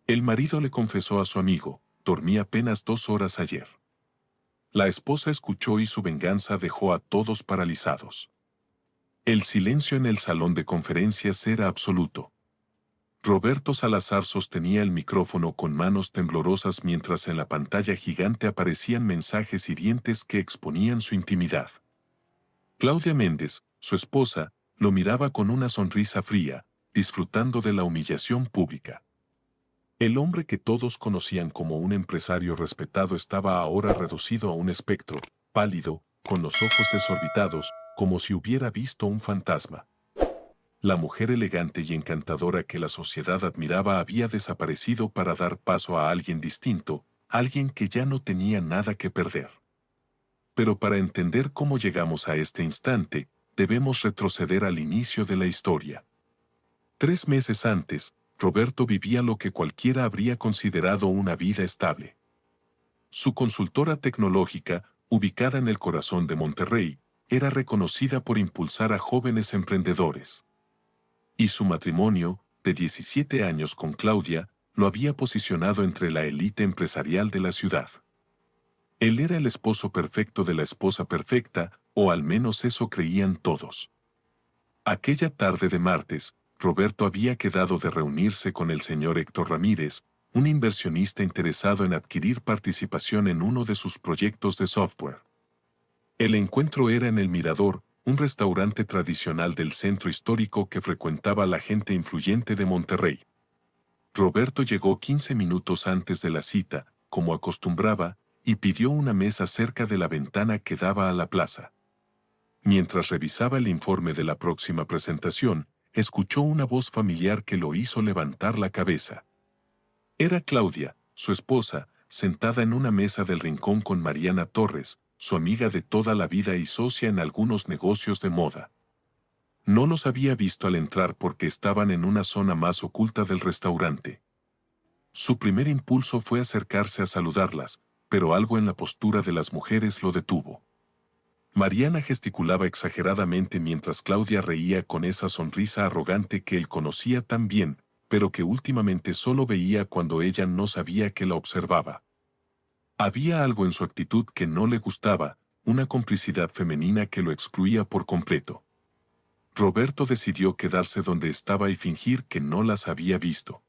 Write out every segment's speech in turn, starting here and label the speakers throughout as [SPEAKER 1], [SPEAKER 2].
[SPEAKER 1] El marido le confesó a su amigo, dormí apenas 2 horas ayer. La esposa escuchó y su venganza dejó a todos paralizados. El silencio en el salón de conferencias era absoluto. Roberto Salazar sostenía el micrófono con manos temblorosas mientras en la pantalla gigante aparecían mensajes hirientes que exponían su intimidad. Claudia Méndez, su esposa, lo miraba con una sonrisa fría, disfrutando de la humillación pública. El hombre que todos conocían como un empresario respetado estaba ahora reducido a un espectro, pálido, con los ojos desorbitados, como si hubiera visto un fantasma. La mujer elegante y encantadora que la sociedad admiraba había desaparecido para dar paso a alguien distinto, alguien que ya no tenía nada que perder. Pero para entender cómo llegamos a este instante, debemos retroceder al inicio de la historia. 3 meses antes, Roberto vivía lo que cualquiera habría considerado una vida estable. Su consultora tecnológica, ubicada en el corazón de Monterrey, era reconocida por impulsar a jóvenes emprendedores. Y su matrimonio, de 17 años con Claudia, lo había posicionado entre la élite empresarial de la ciudad. Él era el esposo perfecto de la esposa perfecta, o al menos eso creían todos. Aquella tarde de martes, Roberto había quedado de reunirse con el señor Héctor Ramírez, un inversionista interesado en adquirir participación en uno de sus proyectos de software. El encuentro era en El Mirador, un restaurante tradicional del centro histórico que frecuentaba la gente influyente de Monterrey. Roberto llegó 15 minutos antes de la cita, como acostumbraba, y pidió una mesa cerca de la ventana que daba a la plaza. Mientras revisaba el informe de la próxima presentación, escuchó una voz familiar que lo hizo levantar la cabeza. Era Claudia, su esposa, sentada en una mesa del rincón con Mariana Torres, su amiga de toda la vida y socia en algunos negocios de moda. No los había visto al entrar porque estaban en una zona más oculta del restaurante. Su primer impulso fue acercarse a saludarlas, pero algo en la postura de las mujeres lo detuvo. Mariana gesticulaba exageradamente mientras Claudia reía con esa sonrisa arrogante que él conocía tan bien, pero que últimamente solo veía cuando ella no sabía que la observaba. Había algo en su actitud que no le gustaba, una complicidad femenina que lo excluía por completo. Roberto decidió quedarse donde estaba y fingir que no las había visto.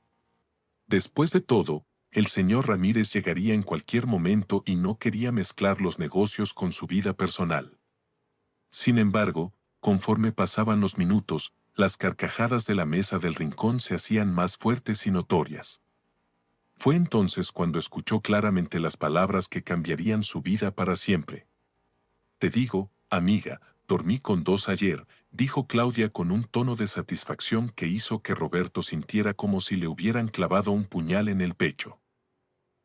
[SPEAKER 1] Después de todo, el señor Ramírez llegaría en cualquier momento y no quería mezclar los negocios con su vida personal. Sin embargo, conforme pasaban los minutos, las carcajadas de la mesa del rincón se hacían más fuertes y notorias. Fue entonces cuando escuchó claramente las palabras que cambiarían su vida para siempre. Te digo, amiga, dormí con 2 ayer, dijo Claudia con un tono de satisfacción que hizo que Roberto sintiera como si le hubieran clavado un puñal en el pecho.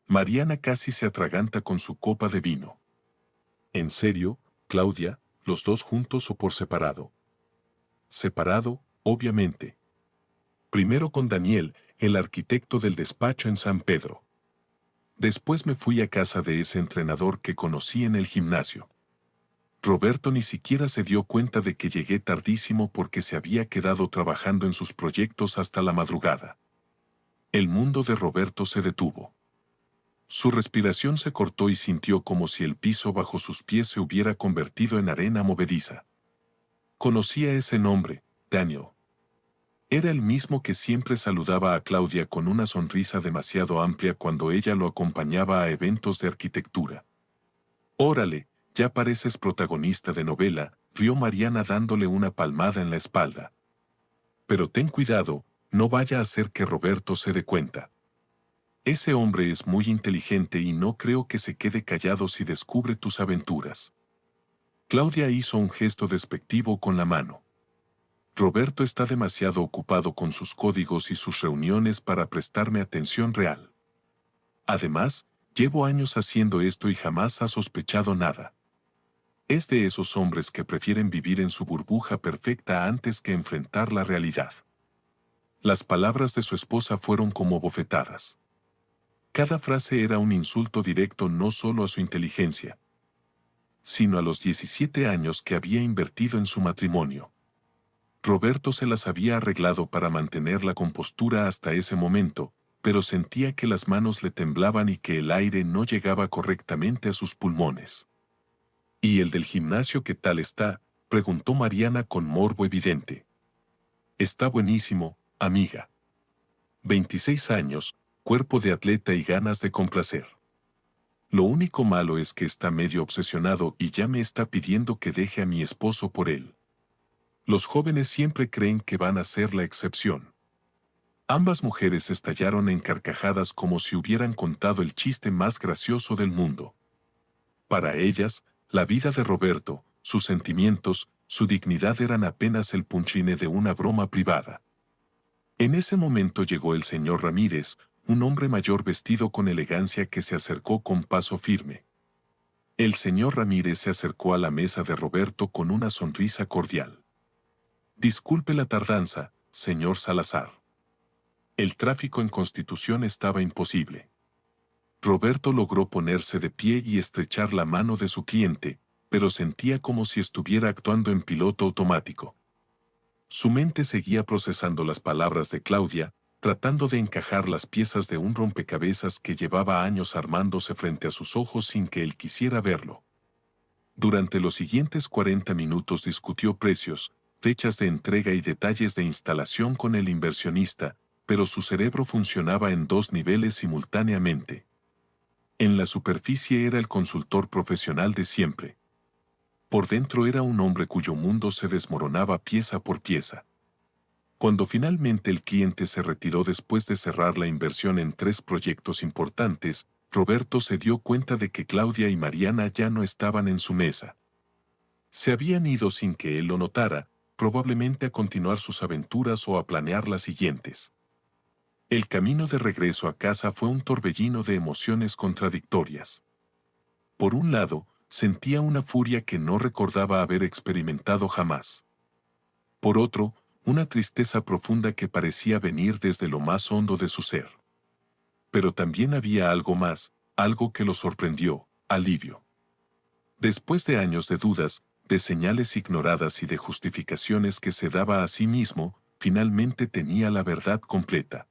[SPEAKER 1] Mariana casi se atraganta con su copa de vino. ¿En serio, Claudia, los dos juntos o por separado? Separado, obviamente. Primero con Daniel, el arquitecto del despacho en San Pedro. Después me fui a casa de ese entrenador que conocí en el gimnasio. Roberto ni siquiera se dio cuenta de que llegué tardísimo porque se había quedado trabajando en sus proyectos hasta la madrugada. El mundo de Roberto se detuvo. Su respiración se cortó y sintió como si el piso bajo sus pies se hubiera convertido en arena movediza. Conocía ese nombre, Daniel. Era el mismo que siempre saludaba a Claudia con una sonrisa demasiado amplia cuando ella lo acompañaba a eventos de arquitectura. Órale, ya pareces protagonista de novela, rió Mariana dándole una palmada en la espalda. Pero ten cuidado, no vaya a hacer que Roberto se dé cuenta. Ese hombre es muy inteligente y no creo que se quede callado si descubre tus aventuras. Claudia hizo un gesto despectivo con la mano. Roberto está demasiado ocupado con sus códigos y sus reuniones para prestarme atención real. Además, llevo años haciendo esto y jamás ha sospechado nada. Es de esos hombres que prefieren vivir en su burbuja perfecta antes que enfrentar la realidad. Las palabras de su esposa fueron como bofetadas. Cada frase era un insulto directo no solo a su inteligencia, sino a los 17 años que había invertido en su matrimonio. Roberto se las había arreglado para mantener la compostura hasta ese momento, pero sentía que las manos le temblaban y que el aire no llegaba correctamente a sus pulmones. ¿Y el del gimnasio qué tal está?, preguntó Mariana con morbo evidente. Está buenísimo, amiga. 26 años, cuerpo de atleta y ganas de complacer. Lo único malo es que está medio obsesionado y ya me está pidiendo que deje a mi esposo por él. Los jóvenes siempre creen que van a ser la excepción. Ambas mujeres estallaron en carcajadas como si hubieran contado el chiste más gracioso del mundo. Para ellas, la vida de Roberto, sus sentimientos, su dignidad eran apenas el punchline de una broma privada. En ese momento llegó el señor Ramírez, un hombre mayor vestido con elegancia que se acercó con paso firme. El señor Ramírez se acercó a la mesa de Roberto con una sonrisa cordial. Disculpe la tardanza, señor Salazar. El tráfico en Constitución estaba imposible. Roberto logró ponerse de pie y estrechar la mano de su cliente, pero sentía como si estuviera actuando en piloto automático. Su mente seguía procesando las palabras de Claudia, tratando de encajar las piezas de un rompecabezas que llevaba años armándose frente a sus ojos sin que él quisiera verlo. Durante los siguientes 40 minutos discutió precios, fechas de entrega y detalles de instalación con el inversionista, pero su cerebro funcionaba en dos niveles simultáneamente. En la superficie era el consultor profesional de siempre. Por dentro era un hombre cuyo mundo se desmoronaba pieza por pieza. Cuando finalmente el cliente se retiró después de cerrar la inversión en 3 proyectos importantes, Roberto se dio cuenta de que Claudia y Mariana ya no estaban en su mesa. Se habían ido sin que él lo notara, probablemente a continuar sus aventuras o a planear las siguientes. El camino de regreso a casa fue un torbellino de emociones contradictorias. Por un lado, sentía una furia que no recordaba haber experimentado jamás. Por otro, una tristeza profunda que parecía venir desde lo más hondo de su ser. Pero también había algo más, algo que lo sorprendió: alivio. Después de años de dudas, de señales ignoradas y de justificaciones que se daba a sí mismo, finalmente tenía la verdad completa.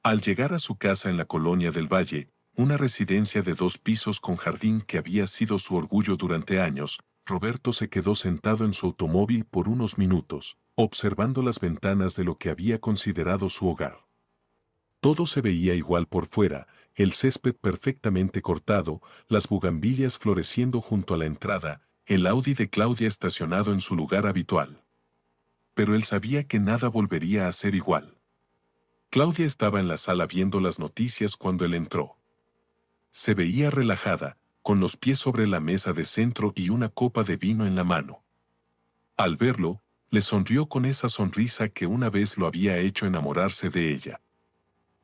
[SPEAKER 1] Al llegar a su casa en la Colonia del Valle, una residencia de 2 pisos con jardín que había sido su orgullo durante años, Roberto se quedó sentado en su automóvil por unos minutos, observando las ventanas de lo que había considerado su hogar. Todo se veía igual por fuera, el césped perfectamente cortado, las bugambilias floreciendo junto a la entrada, el Audi de Claudia estacionado en su lugar habitual. Pero él sabía que nada volvería a ser igual. Claudia estaba en la sala viendo las noticias cuando él entró. Se veía relajada, con los pies sobre la mesa de centro y una copa de vino en la mano. Al verlo, le sonrió con esa sonrisa que una vez lo había hecho enamorarse de ella.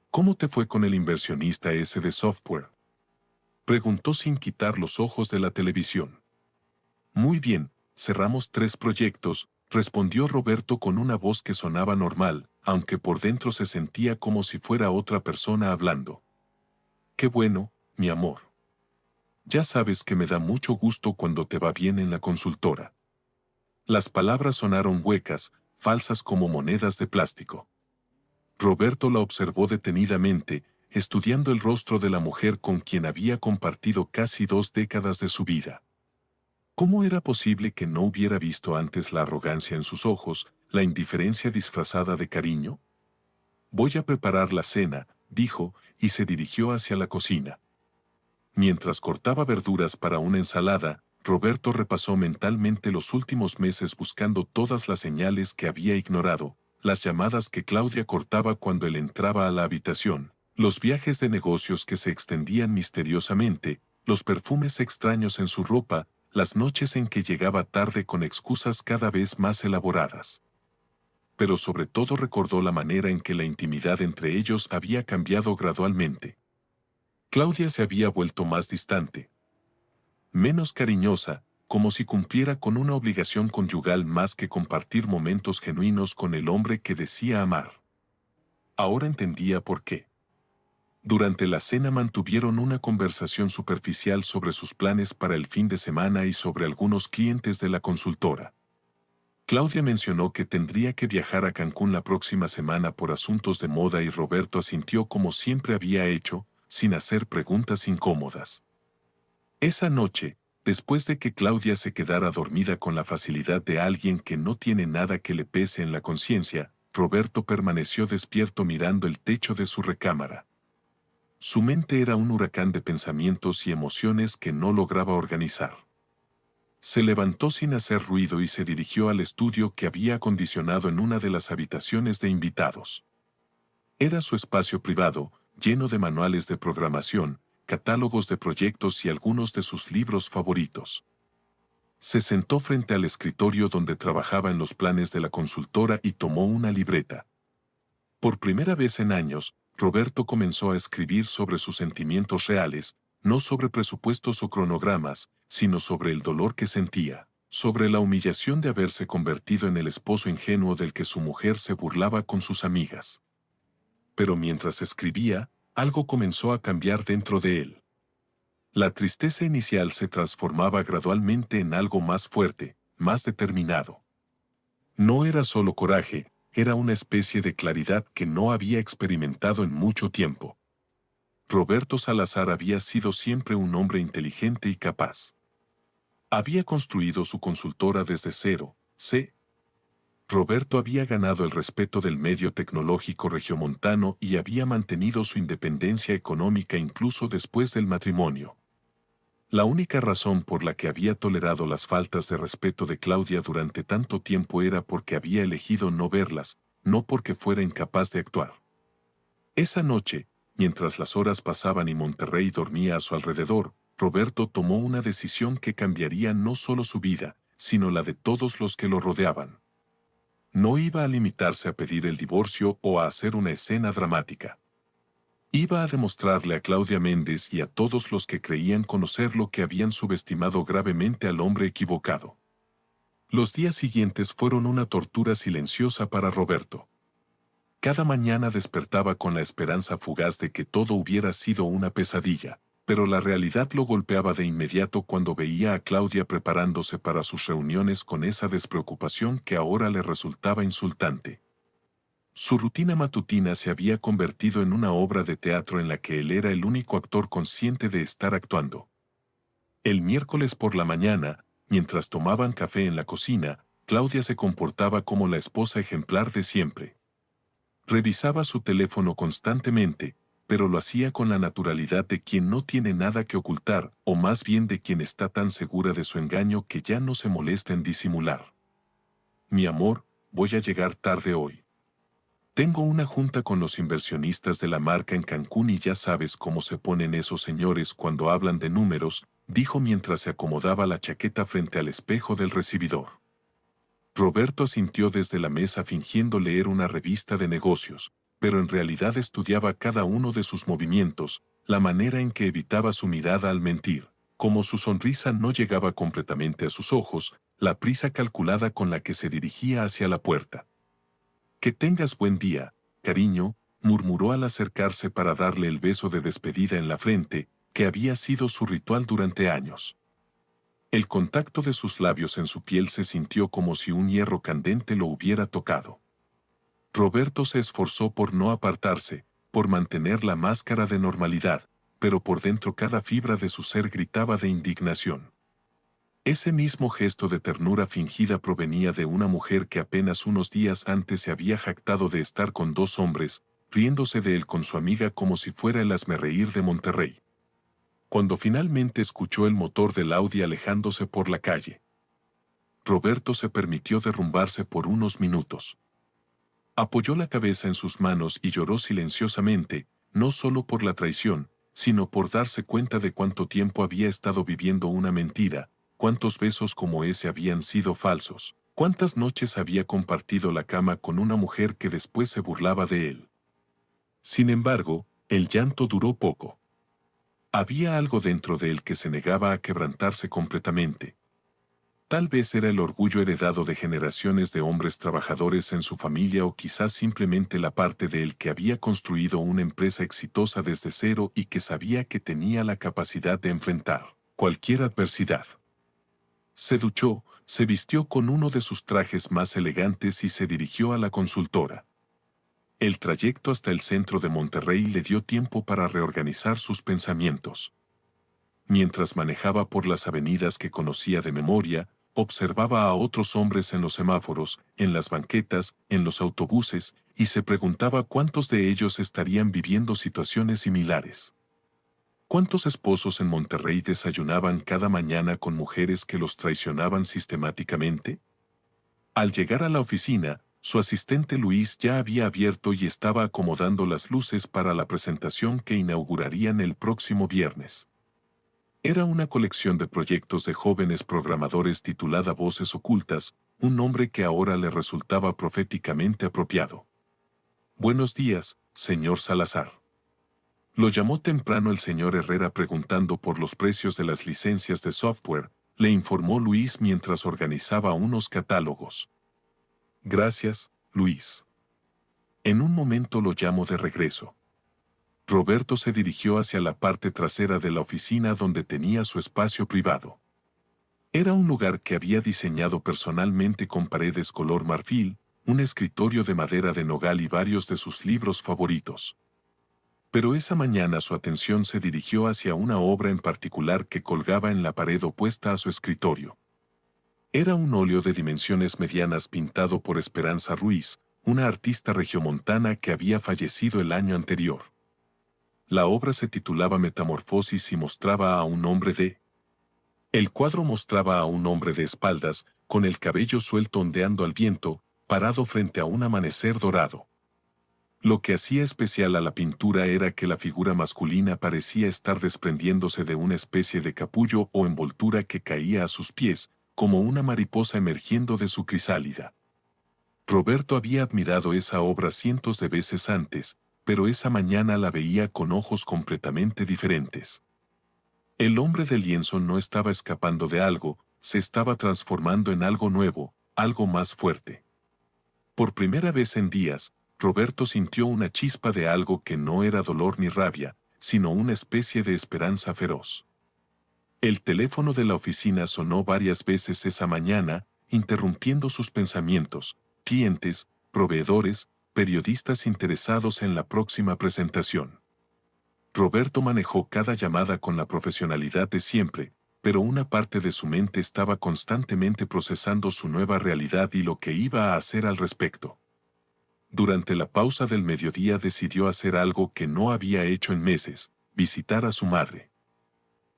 [SPEAKER 1] ¿Cómo te fue con el inversionista ese de software?, preguntó sin quitar los ojos de la televisión. Muy bien, cerramos 3 proyectos, respondió Roberto con una voz que sonaba normal, aunque por dentro se sentía como si fuera otra persona hablando. Qué bueno, mi amor. Ya sabes que me da mucho gusto cuando te va bien en la consultora. Las palabras sonaron huecas, falsas como monedas de plástico. Roberto la observó detenidamente, estudiando el rostro de la mujer con quien había compartido casi 2 décadas de su vida. ¿Cómo era posible que no hubiera visto antes la arrogancia en sus ojos, la indiferencia disfrazada de cariño? Voy a preparar la cena, dijo, y se dirigió hacia la cocina. Mientras cortaba verduras para una ensalada, Roberto repasó mentalmente los últimos meses buscando todas las señales que había ignorado, las llamadas que Claudia cortaba cuando él entraba a la habitación, los viajes de negocios que se extendían misteriosamente, los perfumes extraños en su ropa, las noches en que llegaba tarde con excusas cada vez más elaboradas. Pero sobre todo recordó la manera en que la intimidad entre ellos había cambiado gradualmente. Claudia se había vuelto más distante, menos cariñosa, como si cumpliera con una obligación conyugal más que compartir momentos genuinos con el hombre que decía amar. Ahora entendía por qué. Durante la cena mantuvieron una conversación superficial sobre sus planes para el fin de semana y sobre algunos clientes de la consultora. Claudia mencionó que tendría que viajar a Cancún la próxima semana por asuntos de moda y Roberto asintió como siempre había hecho, sin hacer preguntas incómodas. Esa noche, después de que Claudia se quedara dormida con la facilidad de alguien que no tiene nada que le pese en la conciencia, Roberto permaneció despierto mirando el techo de su recámara. Su mente era un huracán de pensamientos y emociones que no lograba organizar. Se levantó sin hacer ruido y se dirigió al estudio que había acondicionado en una de las habitaciones de invitados. Era su espacio privado, lleno de manuales de programación, catálogos de proyectos y algunos de sus libros favoritos. Se sentó frente al escritorio donde trabajaba en los planes de la consultora y tomó una libreta. Por primera vez en años, Roberto comenzó a escribir sobre sus sentimientos reales, no sobre presupuestos o cronogramas, sino sobre el dolor que sentía, sobre la humillación de haberse convertido en el esposo ingenuo del que su mujer se burlaba con sus amigas. Pero mientras escribía, algo comenzó a cambiar dentro de él. La tristeza inicial se transformaba gradualmente en algo más fuerte, más determinado. No era solo coraje, era una especie de claridad que no había experimentado en mucho tiempo. Roberto Salazar había sido siempre un hombre inteligente y capaz. Había construido su consultora desde cero, Roberto había ganado el respeto del medio tecnológico regiomontano y había mantenido su independencia económica incluso después del matrimonio. La única razón por la que había tolerado las faltas de respeto de Claudia durante tanto tiempo era porque había elegido no verlas, no porque fuera incapaz de actuar. Esa noche, mientras las horas pasaban y Monterrey dormía a su alrededor, Roberto tomó una decisión que cambiaría no solo su vida, sino la de todos los que lo rodeaban. No iba a limitarse a pedir el divorcio o a hacer una escena dramática. Iba a demostrarle a Claudia Méndez y a todos los que creían conocerlo que habían subestimado gravemente al hombre equivocado. Los días siguientes fueron una tortura silenciosa para Roberto. Cada mañana despertaba con la esperanza fugaz de que todo hubiera sido una pesadilla, pero la realidad lo golpeaba de inmediato cuando veía a Claudia preparándose para sus reuniones con esa despreocupación que ahora le resultaba insultante. Su rutina matutina se había convertido en una obra de teatro en la que él era el único actor consciente de estar actuando. El miércoles por la mañana, mientras tomaban café en la cocina, Claudia se comportaba como la esposa ejemplar de siempre. Revisaba su teléfono constantemente, pero lo hacía con la naturalidad de quien no tiene nada que ocultar, o más bien de quien está tan segura de su engaño que ya no se molesta en disimular. Mi amor, voy a llegar tarde hoy. Tengo una junta con los inversionistas de la marca en Cancún y ya sabes cómo se ponen esos señores cuando hablan de números, dijo mientras se acomodaba la chaqueta frente al espejo del recibidor. Roberto asintió desde la mesa fingiendo leer una revista de negocios, pero en realidad estudiaba cada uno de sus movimientos, la manera en que evitaba su mirada al mentir, como su sonrisa no llegaba completamente a sus ojos, la prisa calculada con la que se dirigía hacia la puerta. Que tengas buen día, cariño, murmuró al acercarse para darle el beso de despedida en la frente, que había sido su ritual durante años. El contacto de sus labios en su piel se sintió como si un hierro candente lo hubiera tocado. Roberto se esforzó por no apartarse, por mantener la máscara de normalidad, pero por dentro cada fibra de su ser gritaba de indignación. Ese mismo gesto de ternura fingida provenía de una mujer que apenas unos días antes se había jactado de estar con dos hombres, riéndose de él con su amiga como si fuera el hazmerreír de Monterrey. Cuando finalmente escuchó el motor del Audi alejándose por la calle, Roberto se permitió derrumbarse por unos minutos. Apoyó la cabeza en sus manos y lloró silenciosamente, no solo por la traición, sino por darse cuenta de cuánto tiempo había estado viviendo una mentira, cuántos besos como ese habían sido falsos, cuántas noches había compartido la cama con una mujer que después se burlaba de él. Sin embargo, el llanto duró poco. Había algo dentro de él que se negaba a quebrantarse completamente. Tal vez era el orgullo heredado de generaciones de hombres trabajadores en su familia o quizás simplemente la parte de él que había construido una empresa exitosa desde cero y que sabía que tenía la capacidad de enfrentar cualquier adversidad. Se duchó, se vistió con uno de sus trajes más elegantes y se dirigió a la consultora. El trayecto hasta el centro de Monterrey le dio tiempo para reorganizar sus pensamientos. Mientras manejaba por las avenidas que conocía de memoria, observaba a otros hombres en los semáforos, en las banquetas, en los autobuses, y se preguntaba cuántos de ellos estarían viviendo situaciones similares. ¿Cuántos esposos en Monterrey desayunaban cada mañana con mujeres que los traicionaban sistemáticamente? Al llegar a la oficina, su asistente Luis ya había abierto y estaba acomodando las luces para la presentación que inaugurarían el próximo viernes. Era una colección de proyectos de jóvenes programadores titulada Voces Ocultas, un nombre que ahora le resultaba proféticamente apropiado. Buenos días, señor Salazar. Lo llamó temprano el señor Herrera preguntando por los precios de las licencias de software, le informó Luis mientras organizaba unos catálogos. Gracias, Luis. En un momento lo llamo de regreso. Roberto se dirigió hacia la parte trasera de la oficina donde tenía su espacio privado. Era un lugar que había diseñado personalmente con paredes color marfil, un escritorio de madera de nogal y varios de sus libros favoritos. Pero esa mañana su atención se dirigió hacia una obra en particular que colgaba en la pared opuesta a su escritorio. Era un óleo de dimensiones medianas pintado por Esperanza Ruiz, una artista regiomontana que había fallecido el año anterior. La obra se titulaba Metamorfosis y mostraba a un hombre de... El cuadro mostraba a un hombre de espaldas, con el cabello suelto ondeando al viento, parado frente a un amanecer dorado. Lo que hacía especial a la pintura era que la figura masculina parecía estar desprendiéndose de una especie de capullo o envoltura que caía a sus pies, como una mariposa emergiendo de su crisálida. Roberto había admirado esa obra cientos de veces antes, pero esa mañana la veía con ojos completamente diferentes. El hombre del lienzo no estaba escapando de algo, se estaba transformando en algo nuevo, algo más fuerte. Por primera vez en días, Roberto sintió una chispa de algo que no era dolor ni rabia, sino una especie de esperanza feroz. El teléfono de la oficina sonó varias veces esa mañana, interrumpiendo sus pensamientos, clientes, proveedores, periodistas interesados en la próxima presentación. Roberto manejó cada llamada con la profesionalidad de siempre, pero una parte de su mente estaba constantemente procesando su nueva realidad y lo que iba a hacer al respecto. Durante la pausa del mediodía decidió hacer algo que no había hecho en meses, visitar a su madre.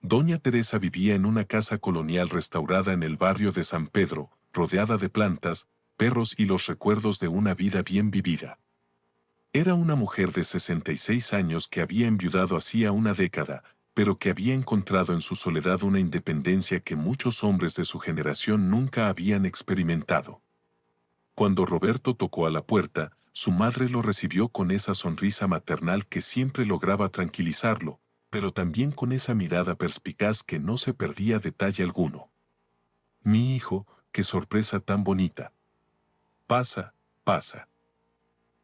[SPEAKER 1] Doña Teresa vivía en una casa colonial restaurada en el barrio de San Pedro, rodeada de plantas, perros y los recuerdos de una vida bien vivida. Era una mujer de 66 años que había enviudado hacía una década, pero que había encontrado en su soledad una independencia que muchos hombres de su generación nunca habían experimentado. Cuando Roberto tocó a la puerta, su madre lo recibió con esa sonrisa maternal que siempre lograba tranquilizarlo, pero también con esa mirada perspicaz que no se perdía detalle alguno. Mi hijo, qué sorpresa tan bonita. Pasa, pasa.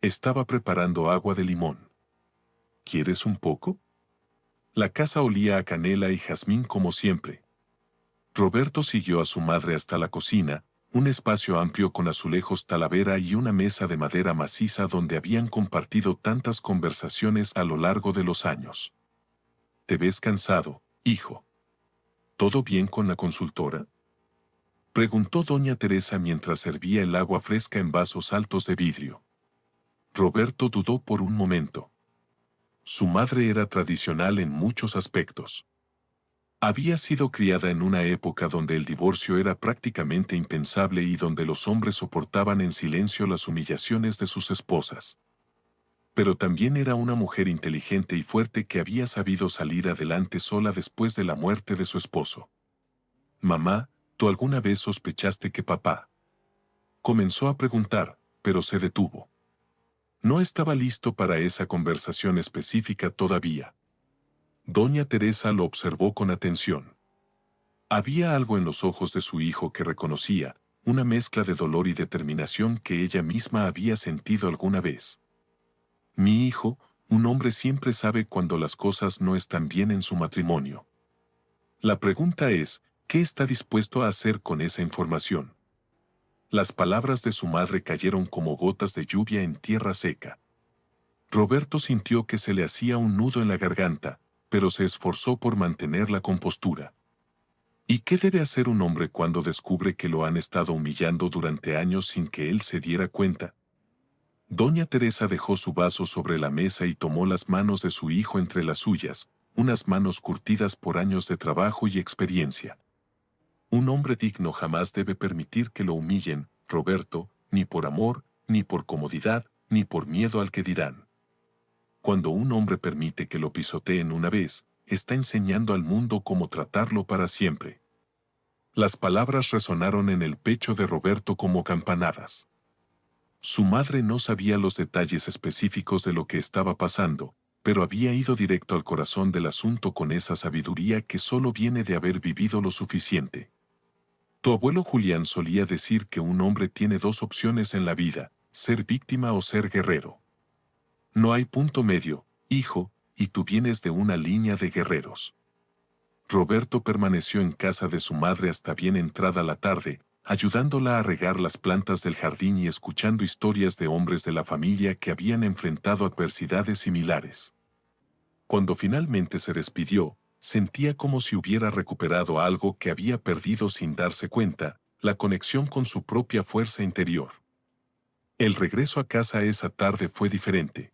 [SPEAKER 1] Estaba preparando agua de limón. ¿Quieres un poco? La casa olía a canela y jazmín como siempre. Roberto siguió a su madre hasta la cocina, un espacio amplio con azulejos talavera y una mesa de madera maciza donde habían compartido tantas conversaciones a lo largo de los años. ¿Te ves cansado, hijo? ¿Todo bien con la consultora? Preguntó doña Teresa mientras servía el agua fresca en vasos altos de vidrio. Roberto dudó por un momento. Su madre era tradicional en muchos aspectos. Había sido criada en una época donde el divorcio era prácticamente impensable y donde los hombres soportaban en silencio las humillaciones de sus esposas. Pero también era una mujer inteligente y fuerte que había sabido salir adelante sola después de la muerte de su esposo. Mamá, ¿tú alguna vez sospechaste que papá? Comenzó a preguntar, pero se detuvo. No estaba listo para esa conversación específica todavía. Doña Teresa lo observó con atención. Había algo en los ojos de su hijo que reconocía, una mezcla de dolor y determinación que ella misma había sentido alguna vez. Mi hijo, un hombre siempre sabe cuando las cosas no están bien en su matrimonio. La pregunta es, ¿Qué está dispuesto a hacer con esa información? Las palabras de su madre cayeron como gotas de lluvia en tierra seca. Roberto sintió que se le hacía un nudo en la garganta, pero se esforzó por mantener la compostura. ¿Y qué debe hacer un hombre cuando descubre que lo han estado humillando durante años sin que él se diera cuenta? Doña Teresa dejó su vaso sobre la mesa y tomó las manos de su hijo entre las suyas, unas manos curtidas por años de trabajo y experiencia. Un hombre digno jamás debe permitir que lo humillen, Roberto, ni por amor, ni por comodidad, ni por miedo al que dirán. Cuando un hombre permite que lo pisoteen una vez, está enseñando al mundo cómo tratarlo para siempre. Las palabras resonaron en el pecho de Roberto como campanadas. Su madre no sabía los detalles específicos de lo que estaba pasando, pero había ido directo al corazón del asunto con esa sabiduría que solo viene de haber vivido lo suficiente. Tu abuelo Julián solía decir que un hombre tiene dos opciones en la vida, ser víctima o ser guerrero. No hay punto medio, hijo, y tú vienes de una línea de guerreros. Roberto permaneció en casa de su madre hasta bien entrada la tarde, ayudándola a regar las plantas del jardín y escuchando historias de hombres de la familia que habían enfrentado adversidades similares. Cuando finalmente se despidió, sentía como si hubiera recuperado algo que había perdido sin darse cuenta, la conexión con su propia fuerza interior. El regreso a casa esa tarde fue diferente.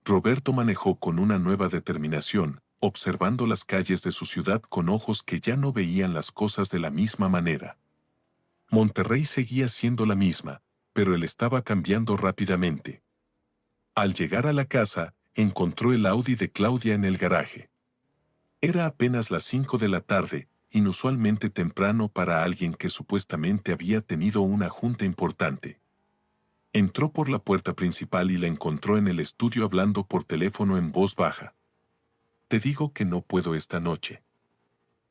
[SPEAKER 1] Roberto manejó con una nueva determinación, observando las calles de su ciudad con ojos que ya no veían las cosas de la misma manera. Monterrey seguía siendo la misma, pero él estaba cambiando rápidamente. Al llegar a la casa, encontró el Audi de Claudia en el garaje. Era apenas las 5 de la tarde, inusualmente temprano para alguien que supuestamente había tenido una junta importante. Entró por la puerta principal y la encontró en el estudio hablando por teléfono en voz baja. Te digo que no puedo esta noche.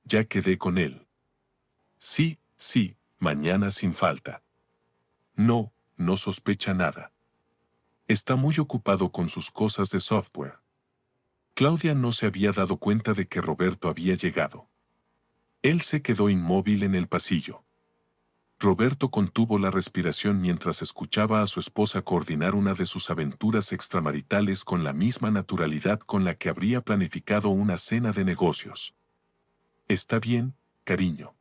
[SPEAKER 1] Ya quedé con él. Sí, sí, mañana sin falta. No, no sospecha nada. Está muy ocupado con sus cosas de software. Claudia no se había dado cuenta de que Roberto había llegado. Él se quedó inmóvil en el pasillo. Roberto contuvo la respiración mientras escuchaba a su esposa coordinar una de sus aventuras extramaritales con la misma naturalidad con la que habría planificado una cena de negocios. Está bien, cariño.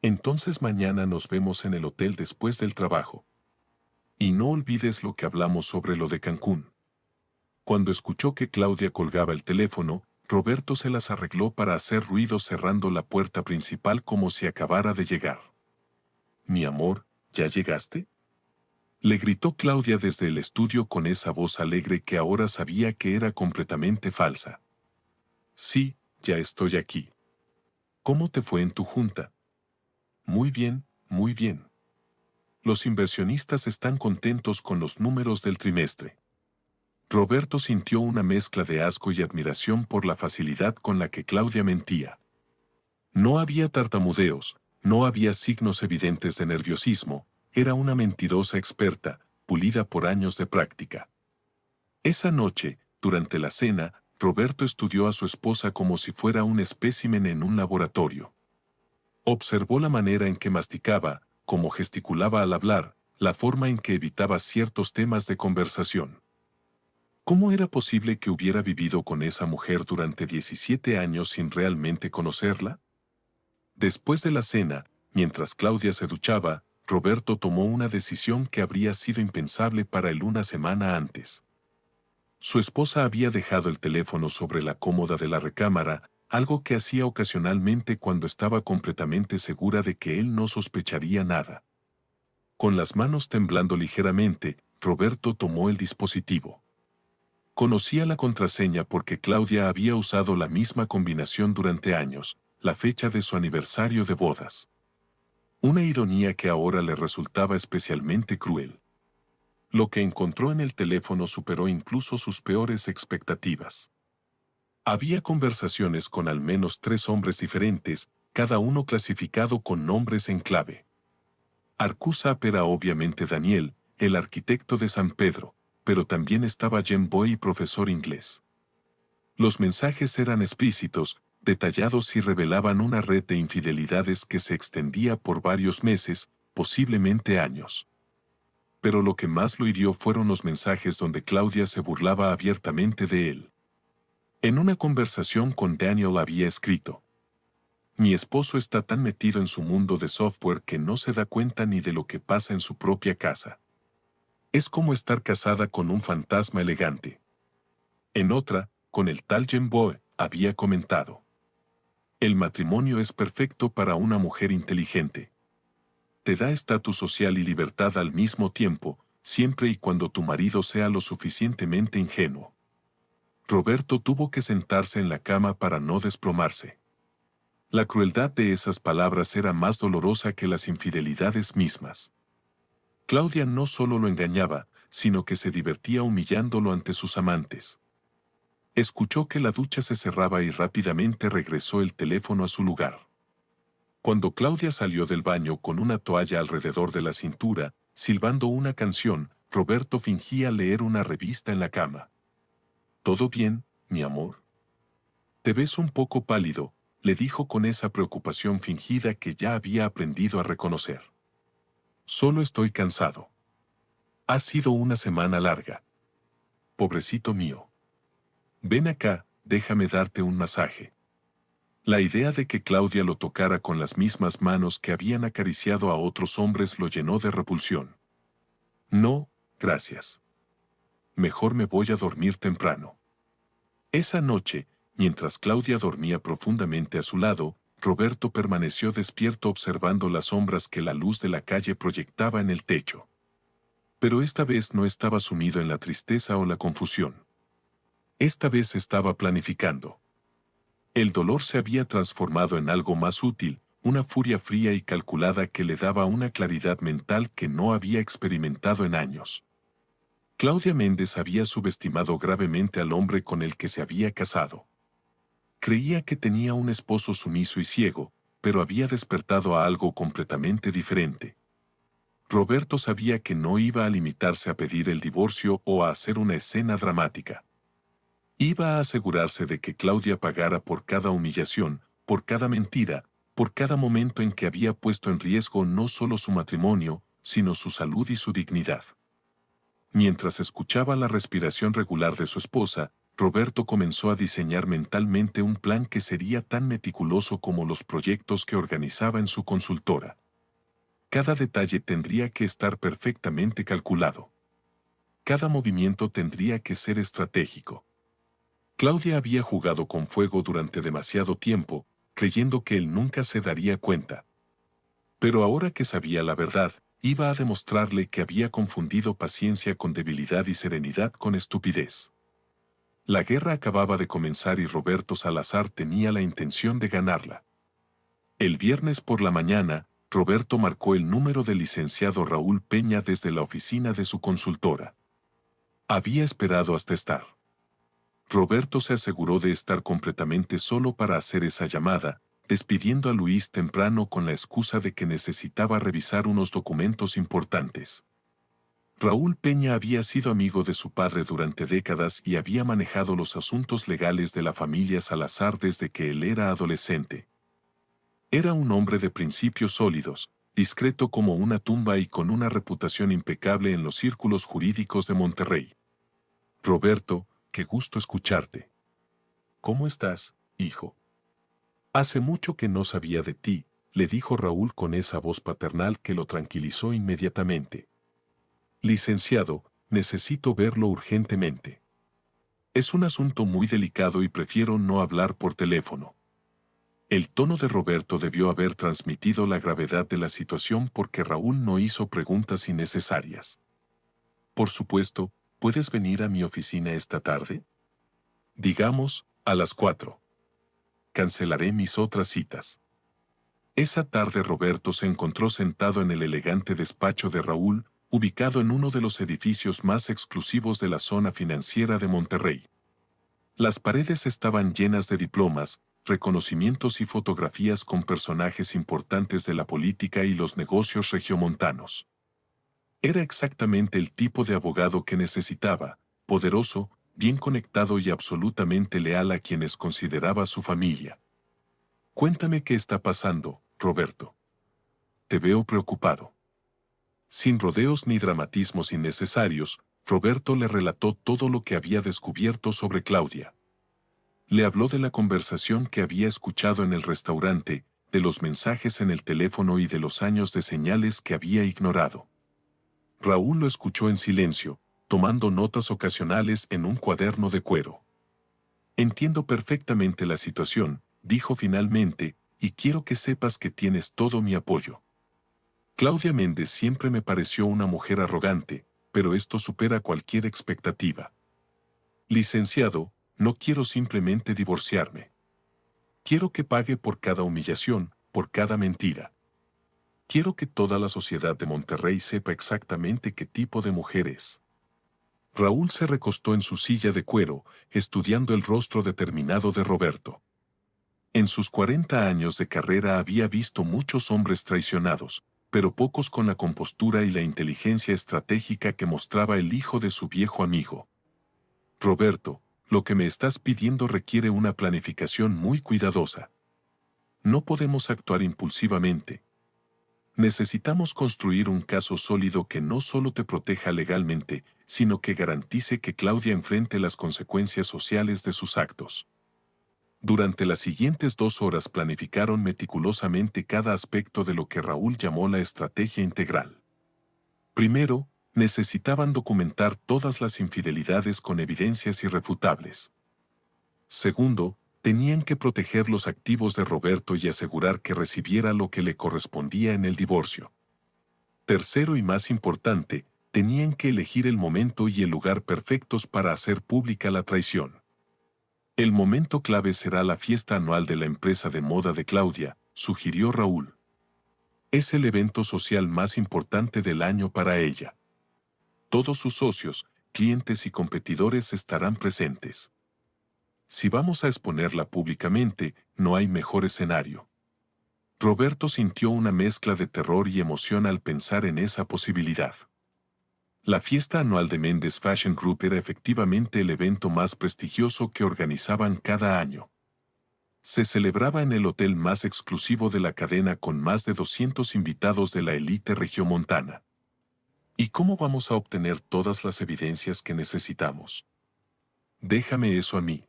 [SPEAKER 1] Entonces mañana nos vemos en el hotel después del trabajo. Y no olvides lo que hablamos sobre lo de Cancún. Cuando escuchó que Claudia colgaba el teléfono, Roberto se las arregló para hacer ruido cerrando la puerta principal como si acabara de llegar. Mi amor, ¿ya llegaste? Le gritó Claudia desde el estudio con esa voz alegre que ahora sabía que era completamente falsa. Sí, ya estoy aquí. ¿Cómo te fue en tu junta? Muy bien, muy bien. Los inversionistas están contentos con los números del trimestre. Roberto sintió una mezcla de asco y admiración por la facilidad con la que Claudia mentía. No había tartamudeos, no había signos evidentes de nerviosismo, era una mentirosa experta, pulida por años de práctica. Esa noche, durante la cena, Roberto estudió a su esposa como si fuera un espécimen en un laboratorio. Observó la manera en que masticaba, cómo gesticulaba al hablar, la forma en que evitaba ciertos temas de conversación. ¿Cómo era posible que hubiera vivido con esa mujer durante 17 años sin realmente conocerla? Después de la cena, mientras Claudia se duchaba, Roberto tomó una decisión que habría sido impensable para él una semana antes. Su esposa había dejado el teléfono sobre la cómoda de la recámara, algo que hacía ocasionalmente cuando estaba completamente segura de que él no sospecharía nada. Con las manos temblando ligeramente, Roberto tomó el dispositivo. Conocía la contraseña porque Claudia había usado la misma combinación durante años, la fecha de su aniversario de bodas. Una ironía que ahora le resultaba especialmente cruel. Lo que encontró en el teléfono superó incluso sus peores expectativas. Había conversaciones con al menos 3 hombres diferentes, cada uno clasificado con nombres en clave. Arcusap era obviamente Daniel, el arquitecto de San Pedro, pero también estaba Jem Boy, profesor inglés. Los mensajes eran explícitos, detallados y revelaban una red de infidelidades que se extendía por varios meses, posiblemente años. Pero lo que más lo hirió fueron los mensajes donde Claudia se burlaba abiertamente de él. En una conversación con Daniel había escrito: "Mi esposo está tan metido en su mundo de software que no se da cuenta ni de lo que pasa en su propia casa. Es como estar casada con un fantasma elegante". En otra, con el tal Jen Boe, había comentado: "El matrimonio es perfecto para una mujer inteligente. Te da estatus social y libertad al mismo tiempo, siempre y cuando tu marido sea lo suficientemente ingenuo". Roberto tuvo que sentarse en la cama para no desplomarse. La crueldad de esas palabras era más dolorosa que las infidelidades mismas. Claudia no solo lo engañaba, sino que se divertía humillándolo ante sus amantes. Escuchó que la ducha se cerraba y rápidamente regresó el teléfono a su lugar. Cuando Claudia salió del baño con una toalla alrededor de la cintura, silbando una canción, Roberto fingía leer una revista en la cama. ¿Todo bien, mi amor? Te ves un poco pálido, le dijo con esa preocupación fingida que ya había aprendido a reconocer. Solo estoy cansado. Ha sido una semana larga. Pobrecito mío. Ven acá, déjame darte un masaje. La idea de que Claudia lo tocara con las mismas manos que habían acariciado a otros hombres lo llenó de repulsión. No, gracias. Mejor me voy a dormir temprano. Esa noche, mientras Claudia dormía profundamente a su lado, Roberto permaneció despierto observando las sombras que la luz de la calle proyectaba en el techo. Pero esta vez no estaba sumido en la tristeza o la confusión. Esta vez estaba planificando. El dolor se había transformado en algo más útil, una furia fría y calculada que le daba una claridad mental que no había experimentado en años. Claudia Méndez había subestimado gravemente al hombre con el que se había casado. Creía que tenía un esposo sumiso y ciego, pero había despertado a algo completamente diferente. Roberto sabía que no iba a limitarse a pedir el divorcio o a hacer una escena dramática. Iba a asegurarse de que Claudia pagara por cada humillación, por cada mentira, por cada momento en que había puesto en riesgo no solo su matrimonio, sino su salud y su dignidad. Mientras escuchaba la respiración regular de su esposa, Roberto comenzó a diseñar mentalmente un plan que sería tan meticuloso como los proyectos que organizaba en su consultora. Cada detalle tendría que estar perfectamente calculado. Cada movimiento tendría que ser estratégico. Claudia había jugado con fuego durante demasiado tiempo, creyendo que él nunca se daría cuenta. Pero ahora que sabía la verdad, iba a demostrarle que había confundido paciencia con debilidad y serenidad con estupidez. La guerra acababa de comenzar y Roberto Salazar tenía la intención de ganarla. El viernes por la mañana, Roberto marcó el número del licenciado Raúl Peña desde la oficina de su consultora. Había esperado hasta estar. Roberto se aseguró de estar completamente solo para hacer esa llamada, despidiendo a Luis temprano con la excusa de que necesitaba revisar unos documentos importantes. Raúl Peña había sido amigo de su padre durante décadas y había manejado los asuntos legales de la familia Salazar desde que él era adolescente. Era un hombre de principios sólidos, discreto como una tumba y con una reputación impecable en los círculos jurídicos de Monterrey. Roberto, qué gusto escucharte. ¿Cómo estás, hijo? Hace mucho que no sabía de ti, le dijo Raúl con esa voz paternal que lo tranquilizó inmediatamente. Licenciado, necesito verlo urgentemente. Es un asunto muy delicado y prefiero no hablar por teléfono. El tono de Roberto debió haber transmitido la gravedad de la situación porque Raúl no hizo preguntas innecesarias. Por supuesto, ¿puedes venir a mi oficina esta tarde? Digamos, a las 4. Cancelaré mis otras citas. Esa tarde Roberto se encontró sentado en el elegante despacho de Raúl, ubicado en uno de los edificios más exclusivos de la zona financiera de Monterrey. Las paredes estaban llenas de diplomas, reconocimientos y fotografías con personajes importantes de la política y los negocios regiomontanos. Era exactamente el tipo de abogado que necesitaba, poderoso, bien conectado y absolutamente leal a quienes consideraba su familia. Cuéntame qué está pasando, Roberto. Te veo preocupado. Sin rodeos ni dramatismos innecesarios, Roberto le relató todo lo que había descubierto sobre Claudia. Le habló de la conversación que había escuchado en el restaurante, de los mensajes en el teléfono y de los años de señales que había ignorado. Raúl lo escuchó en silencio, tomando notas ocasionales en un cuaderno de cuero. Entiendo perfectamente la situación, dijo finalmente, y quiero que sepas que tienes todo mi apoyo. Claudia Méndez siempre me pareció una mujer arrogante, pero esto supera cualquier expectativa. Licenciado, no quiero simplemente divorciarme. Quiero que pague por cada humillación, por cada mentira. Quiero que toda la sociedad de Monterrey sepa exactamente qué tipo de mujer es. Raúl se recostó en su silla de cuero, estudiando el rostro determinado de Roberto. En sus 40 años de carrera había visto muchos hombres traicionados, pero pocos con la compostura y la inteligencia estratégica que mostraba el hijo de su viejo amigo. Roberto, lo que me estás pidiendo requiere una planificación muy cuidadosa. No podemos actuar impulsivamente. Necesitamos construir un caso sólido que no solo te proteja legalmente, sino que garantice que Claudia enfrente las consecuencias sociales de sus actos. Durante las siguientes 2 horas planificaron meticulosamente cada aspecto de lo que Raúl llamó la estrategia integral. Primero, necesitaban documentar todas las infidelidades con evidencias irrefutables. Segundo, tenían que proteger los activos de Roberto y asegurar que recibiera lo que le correspondía en el divorcio. Tercero y más importante, tenían que elegir el momento y el lugar perfectos para hacer pública la traición. El momento clave será la fiesta anual de la empresa de moda de Claudia, sugirió Raúl. Es el evento social más importante del año para ella. Todos sus socios, clientes y competidores estarán presentes. Si vamos a exponerla públicamente, no hay mejor escenario. Roberto sintió una mezcla de terror y emoción al pensar en esa posibilidad. La fiesta anual de Méndez Fashion Group era efectivamente el evento más prestigioso que organizaban cada año. Se celebraba en el hotel más exclusivo de la cadena con más de 200 invitados de la élite regiomontana. ¿Y cómo vamos a obtener todas las evidencias que necesitamos? Déjame eso a mí.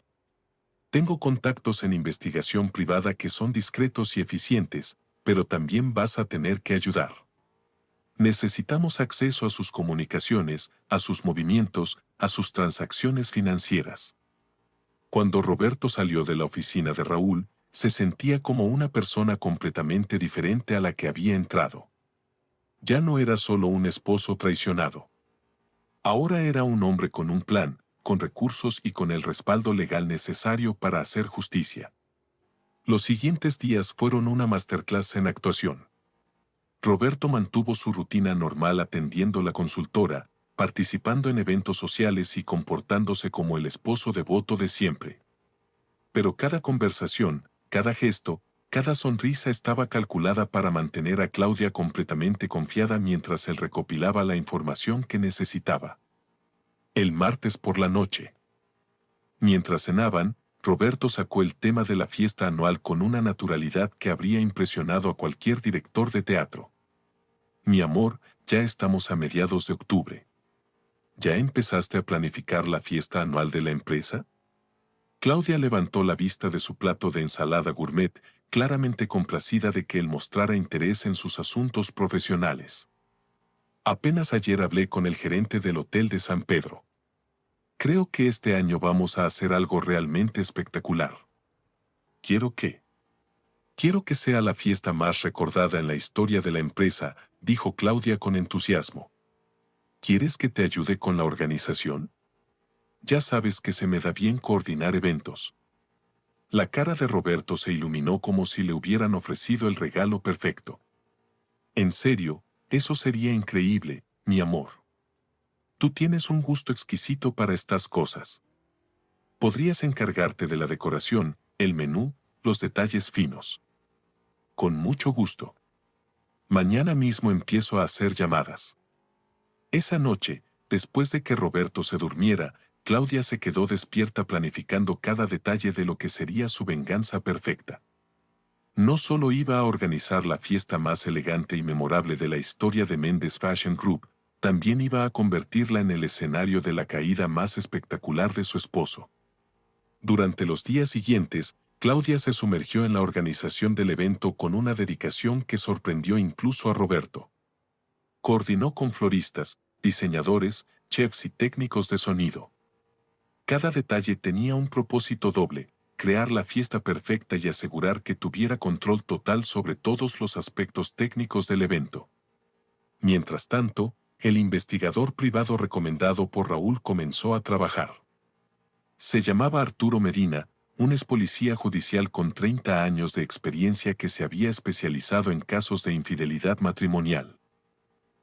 [SPEAKER 1] Tengo contactos en investigación privada que son discretos y eficientes, pero también vas a tener que ayudar. Necesitamos acceso a sus comunicaciones, a sus movimientos, a sus transacciones financieras. Cuando Roberto salió de la oficina de Raúl, se sentía como una persona completamente diferente a la que había entrado. Ya no era solo un esposo traicionado. Ahora era un hombre con un plan, con recursos y con el respaldo legal necesario para hacer justicia. Los siguientes días fueron una masterclass en actuación. Roberto mantuvo su rutina normal atendiendo la consultora, participando en eventos sociales y comportándose como el esposo devoto de siempre. Pero cada conversación, cada gesto, cada sonrisa estaba calculada para mantener a Claudia completamente confiada mientras él recopilaba la información que necesitaba. El martes por la noche. Mientras cenaban, Roberto sacó el tema de la fiesta anual con una naturalidad que habría impresionado a cualquier director de teatro. Mi amor, ya estamos a mediados de octubre. ¿Ya empezaste a planificar la fiesta anual de la empresa? Claudia levantó la vista de su plato de ensalada gourmet, claramente complacida de que él mostrara interés en sus asuntos profesionales. Apenas ayer hablé con el gerente del Hotel de San Pedro. Creo que este año vamos a hacer algo realmente espectacular. Quiero que sea la fiesta más recordada en la historia de la empresa, dijo Claudia con entusiasmo. ¿Quieres que te ayude con la organización? Ya sabes que se me da bien coordinar eventos. La cara de Roberto se iluminó como si le hubieran ofrecido el regalo perfecto. En serio, eso sería increíble, mi amor. Tú tienes un gusto exquisito para estas cosas. Podrías encargarte de la decoración, el menú, los detalles finos. Con mucho gusto. Mañana mismo empiezo a hacer llamadas. Esa noche, después de que Roberto se durmiera, Claudia se quedó despierta planificando cada detalle de lo que sería su venganza perfecta. No solo iba a organizar la fiesta más elegante y memorable de la historia de Mendes Fashion Group, también iba a convertirla en el escenario de la caída más espectacular de su esposo. Durante los días siguientes, Claudia se sumergió en la organización del evento con una dedicación que sorprendió incluso a Roberto. Coordinó con floristas, diseñadores, chefs y técnicos de sonido. Cada detalle tenía un propósito doble: crear la fiesta perfecta y asegurar que tuviera control total sobre todos los aspectos técnicos del evento. Mientras tanto, el investigador privado recomendado por Raúl comenzó a trabajar. Se llamaba Arturo Medina, un ex policía judicial con 30 años de experiencia que se había especializado en casos de infidelidad matrimonial.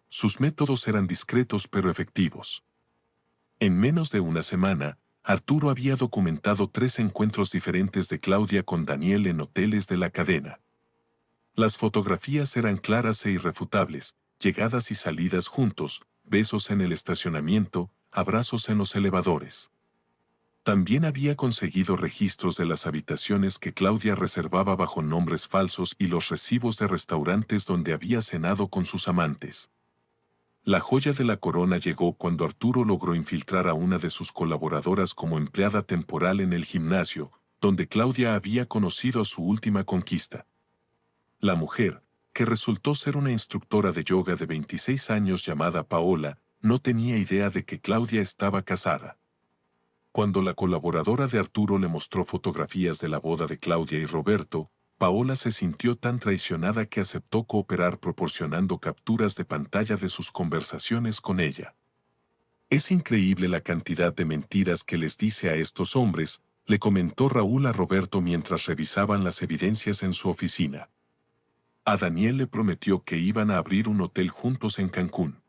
[SPEAKER 1] Sus métodos eran discretos pero efectivos. En menos de una semana, Arturo había documentado 3 encuentros diferentes de Claudia con Daniel en hoteles de la cadena. Las fotografías eran claras e irrefutables: llegadas y salidas juntos, besos en el estacionamiento, abrazos en los elevadores. También había conseguido registros de las habitaciones que Claudia reservaba bajo nombres falsos y los recibos de restaurantes donde había cenado con sus amantes. La joya de la corona llegó cuando Arturo logró infiltrar a una de sus colaboradoras como empleada temporal en el gimnasio, donde Claudia había conocido a su última conquista. La mujer, que resultó ser una instructora de yoga de 26 años llamada Paola, no tenía idea de que Claudia estaba casada. Cuando la colaboradora de Arturo le mostró fotografías de la boda de Claudia y Roberto, Paola se sintió tan traicionada que aceptó cooperar proporcionando capturas de pantalla de sus conversaciones con ella. «Es increíble la cantidad de mentiras que les dice a estos hombres», le comentó Raúl a Roberto mientras revisaban las evidencias en su oficina. A Daniel le prometió que iban a abrir un hotel juntos en Cancún.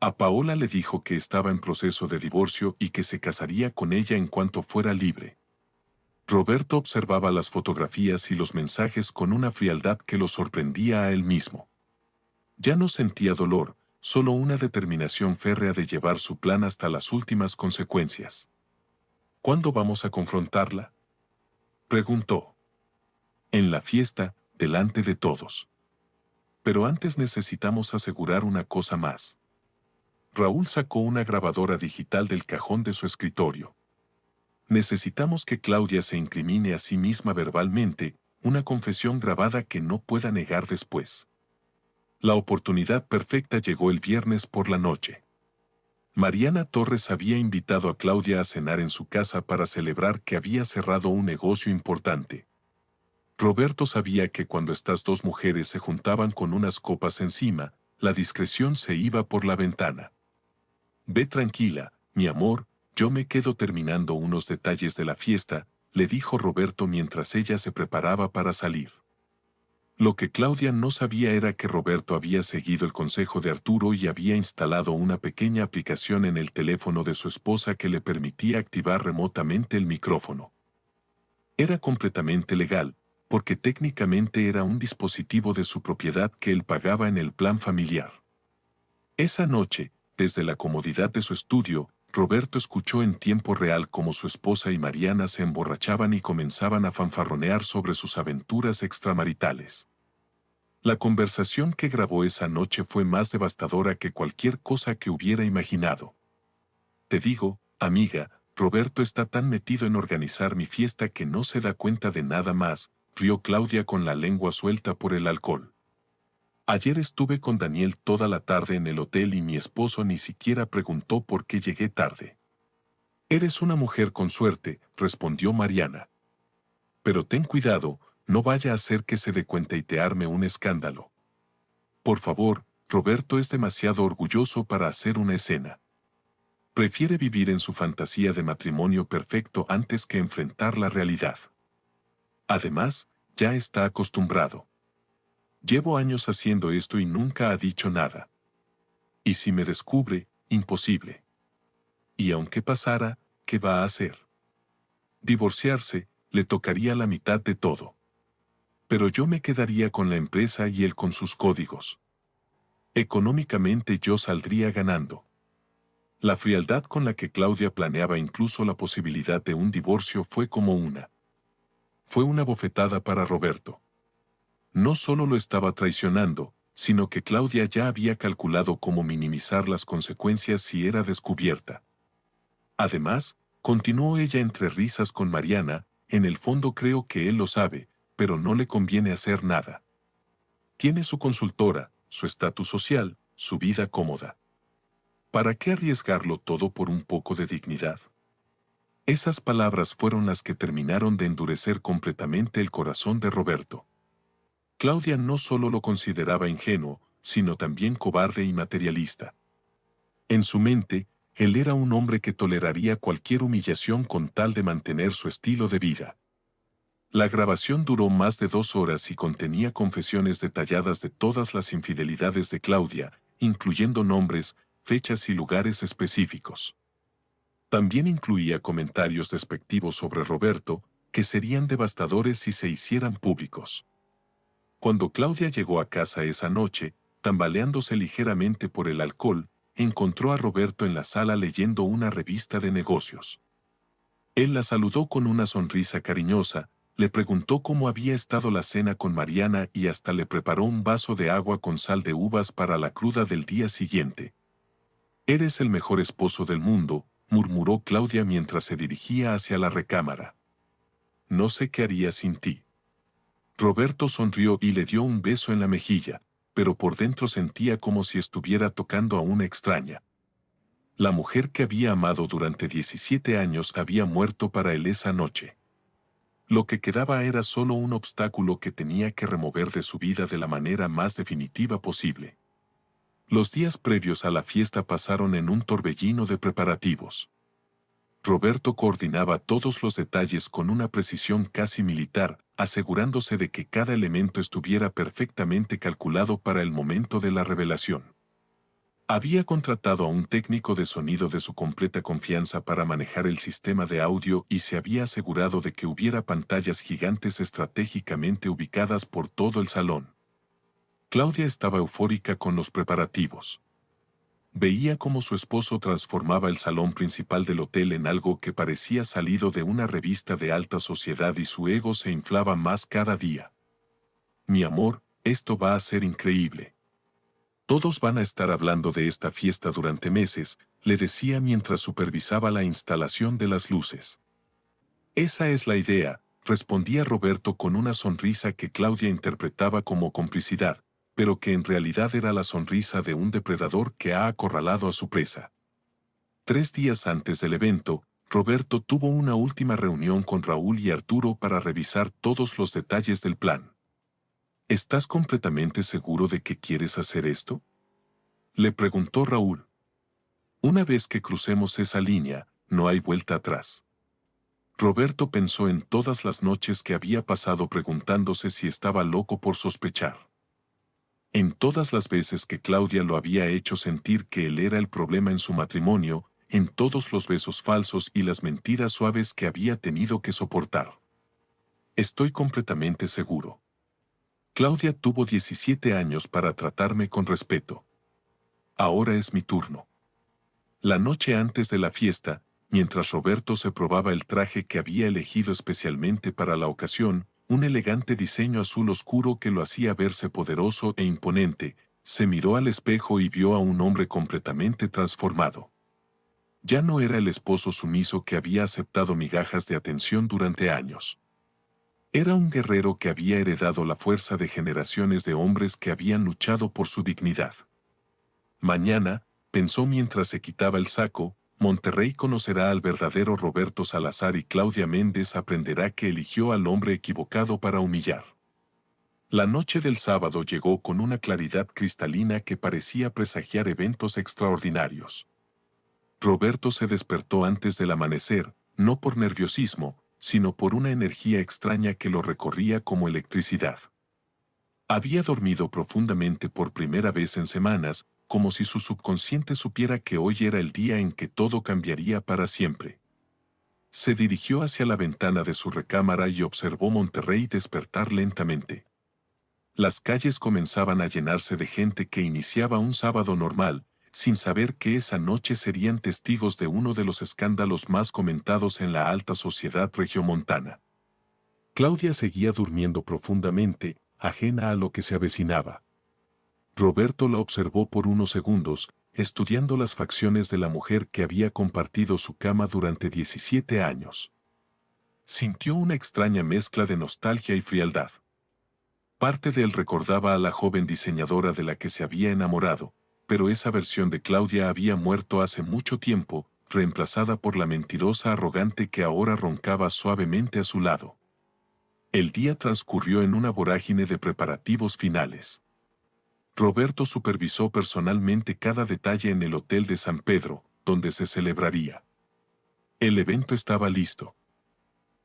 [SPEAKER 1] A Paola le dijo que estaba en proceso de divorcio y que se casaría con ella en cuanto fuera libre. Roberto observaba las fotografías y los mensajes con una frialdad que lo sorprendía a él mismo. Ya no sentía dolor, solo una determinación férrea de llevar su plan hasta las últimas consecuencias. «¿Cuándo vamos a confrontarla?», preguntó. «En la fiesta, delante de todos. Pero antes necesitamos asegurar una cosa más». Raúl sacó una grabadora digital del cajón de su escritorio. «Necesitamos que Claudia se incrimine a sí misma verbalmente, una confesión grabada que no pueda negar después». La oportunidad perfecta llegó el viernes por la noche. Mariana Torres había invitado a Claudia a cenar en su casa para celebrar que había cerrado un negocio importante. Roberto sabía que cuando estas dos mujeres se juntaban con unas copas encima, la discreción se iba por la ventana. «Ve tranquila, mi amor, yo me quedo terminando unos detalles de la fiesta», le dijo Roberto mientras ella se preparaba para salir. Lo que Claudia no sabía era que Roberto había seguido el consejo de Arturo y había instalado una pequeña aplicación en el teléfono de su esposa que le permitía activar remotamente el micrófono. Era completamente legal, porque técnicamente era un dispositivo de su propiedad que él pagaba en el plan familiar. Esa noche, desde la comodidad de su estudio, Roberto escuchó en tiempo real cómo su esposa y Mariana se emborrachaban y comenzaban a fanfarronear sobre sus aventuras extramaritales. La conversación que grabó esa noche fue más devastadora que cualquier cosa que hubiera imaginado. «Te digo, amiga, Roberto está tan metido en organizar mi fiesta que no se da cuenta de nada más», rió Claudia con la lengua suelta por el alcohol. «Ayer estuve con Daniel toda la tarde en el hotel y mi esposo ni siquiera preguntó por qué llegué tarde». «Eres una mujer con suerte», respondió Mariana. «Pero ten cuidado, no vaya a hacer que se dé cuenta y te arme un escándalo. Por favor, Roberto es demasiado orgulloso para hacer una escena. Prefiere vivir en su fantasía de matrimonio perfecto antes que enfrentar la realidad. Además, ya está acostumbrado. Llevo años haciendo esto y nunca ha dicho nada. Y si me descubre, imposible. Y aunque pasara, ¿qué va a hacer? Divorciarse, le tocaría la mitad de todo. Pero yo me quedaría con la empresa y él con sus códigos. Económicamente yo saldría ganando». La frialdad con la que Claudia planeaba incluso la posibilidad de un divorcio fue una bofetada para Roberto. No solo lo estaba traicionando, sino que Claudia ya había calculado cómo minimizar las consecuencias si era descubierta. Además, continuó ella entre risas con Mariana, en el fondo creo que él lo sabe, pero no le conviene hacer nada. Tiene su consultora, su estatus social, su vida cómoda. ¿Para qué arriesgarlo todo por un poco de dignidad? Esas palabras fueron las que terminaron de endurecer completamente el corazón de Roberto. Claudia no solo lo consideraba ingenuo, sino también cobarde y materialista. En su mente, él era un hombre que toleraría cualquier humillación con tal de mantener su estilo de vida. La grabación duró más de 2 horas y contenía confesiones detalladas de todas las infidelidades de Claudia, incluyendo nombres, fechas y lugares específicos. También incluía comentarios despectivos sobre Roberto, que serían devastadores si se hicieran públicos. Cuando Claudia llegó a casa esa noche, tambaleándose ligeramente por el alcohol, encontró a Roberto en la sala leyendo una revista de negocios. Él la saludó con una sonrisa cariñosa, le preguntó cómo había estado la cena con Mariana y hasta le preparó un vaso de agua con sal de uvas para la cruda del día siguiente. «Eres el mejor esposo del mundo», murmuró Claudia mientras se dirigía hacia la recámara. «No sé qué haría sin ti». Roberto sonrió y le dio un beso en la mejilla, pero por dentro sentía como si estuviera tocando a una extraña. La mujer que había amado durante 17 años había muerto para él esa noche. Lo que quedaba era solo un obstáculo que tenía que remover de su vida de la manera más definitiva posible. Los días previos a la fiesta pasaron en un torbellino de preparativos. Roberto coordinaba todos los detalles con una precisión casi militar, asegurándose de que cada elemento estuviera perfectamente calculado para el momento de la revelación. Había contratado a un técnico de sonido de su completa confianza para manejar el sistema de audio y se había asegurado de que hubiera pantallas gigantes estratégicamente ubicadas por todo el salón. Claudia estaba eufórica con los preparativos. Veía cómo su esposo transformaba el salón principal del hotel en algo que parecía salido de una revista de alta sociedad y su ego se inflaba más cada día. «Mi amor, esto va a ser increíble. Todos van a estar hablando de esta fiesta durante meses», le decía mientras supervisaba la instalación de las luces. «Esa es la idea», respondía Roberto con una sonrisa que Claudia interpretaba como complicidad, pero que en realidad era la sonrisa de un depredador que ha acorralado a su presa. 3 días antes del evento, Roberto tuvo una última reunión con Raúl y Arturo para revisar todos los detalles del plan. «¿Estás completamente seguro de que quieres hacer esto?», le preguntó Raúl. «Una vez que crucemos esa línea, no hay vuelta atrás». Roberto pensó en todas las noches que había pasado preguntándose si estaba loco por sospechar. En todas las veces que Claudia lo había hecho sentir que él era el problema en su matrimonio, en todos los besos falsos y las mentiras suaves que había tenido que soportar. «Estoy completamente seguro. Claudia tuvo 17 años para tratarme con respeto. Ahora es mi turno». La noche antes de la fiesta, mientras Roberto se probaba el traje que había elegido especialmente para la ocasión, un elegante diseño azul oscuro que lo hacía verse poderoso e imponente, se miró al espejo y vio a un hombre completamente transformado. Ya no era el esposo sumiso que había aceptado migajas de atención durante años. Era un guerrero que había heredado la fuerza de generaciones de hombres que habían luchado por su dignidad. Mañana, pensó mientras se quitaba el saco, Monterrey conocerá al verdadero Roberto Salazar y Claudia Méndez aprenderá que eligió al hombre equivocado para humillar. La noche del sábado llegó con una claridad cristalina que parecía presagiar eventos extraordinarios. Roberto se despertó antes del amanecer, no por nerviosismo, sino por una energía extraña que lo recorría como electricidad. Había dormido profundamente por primera vez en semanas, como si su subconsciente supiera que hoy era el día en que todo cambiaría para siempre. Se dirigió hacia la ventana de su recámara y observó Monterrey despertar lentamente. Las calles comenzaban a llenarse de gente que iniciaba un sábado normal, sin saber que esa noche serían testigos de uno de los escándalos más comentados en la alta sociedad regiomontana. Claudia seguía durmiendo profundamente, ajena a lo que se avecinaba. Roberto la observó por unos segundos, estudiando las facciones de la mujer que había compartido su cama durante 17 años. Sintió una extraña mezcla de nostalgia y frialdad. Parte de él recordaba a la joven diseñadora de la que se había enamorado, pero esa versión de Claudia había muerto hace mucho tiempo, reemplazada por la mentirosa arrogante que ahora roncaba suavemente a su lado. El día transcurrió en una vorágine de preparativos finales. Roberto supervisó personalmente cada detalle en el Hotel de San Pedro, donde se celebraría. El evento estaba listo.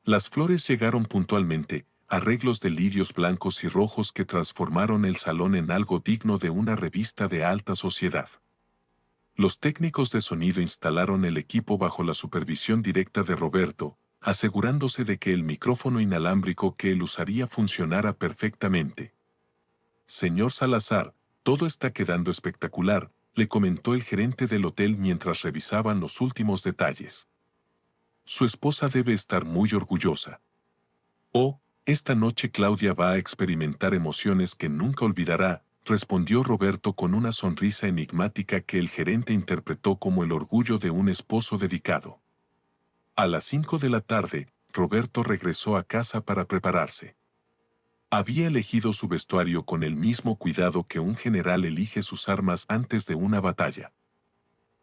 [SPEAKER 1] Las flores llegaron puntualmente, arreglos de lirios blancos y rojos que transformaron el salón en algo digno de una revista de alta sociedad. Los técnicos de sonido instalaron el equipo bajo la supervisión directa de Roberto, asegurándose de que el micrófono inalámbrico que él usaría funcionara perfectamente. Señor Salazar, todo está quedando espectacular, le comentó el gerente del hotel mientras revisaban los últimos detalles. Su esposa debe estar muy orgullosa. Oh, esta noche Claudia va a experimentar emociones que nunca olvidará, respondió Roberto con una sonrisa enigmática que el gerente interpretó como el orgullo de un esposo dedicado. A las 5 de la tarde, Roberto regresó a casa para prepararse. Había elegido su vestuario con el mismo cuidado que un general elige sus armas antes de una batalla.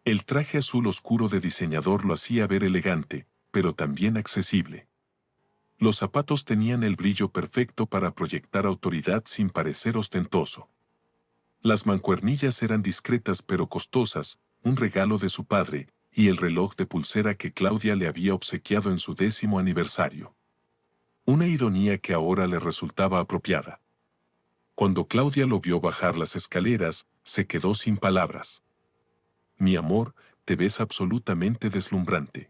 [SPEAKER 1] El traje azul oscuro de diseñador lo hacía ver elegante, pero también accesible. Los zapatos tenían el brillo perfecto para proyectar autoridad sin parecer ostentoso. Las mancuernillas eran discretas pero costosas, un regalo de su padre, y el reloj de pulsera que Claudia le había obsequiado en su 10º aniversario. Una ironía que ahora le resultaba apropiada. Cuando Claudia lo vio bajar las escaleras, se quedó sin palabras. Mi amor, te ves absolutamente deslumbrante.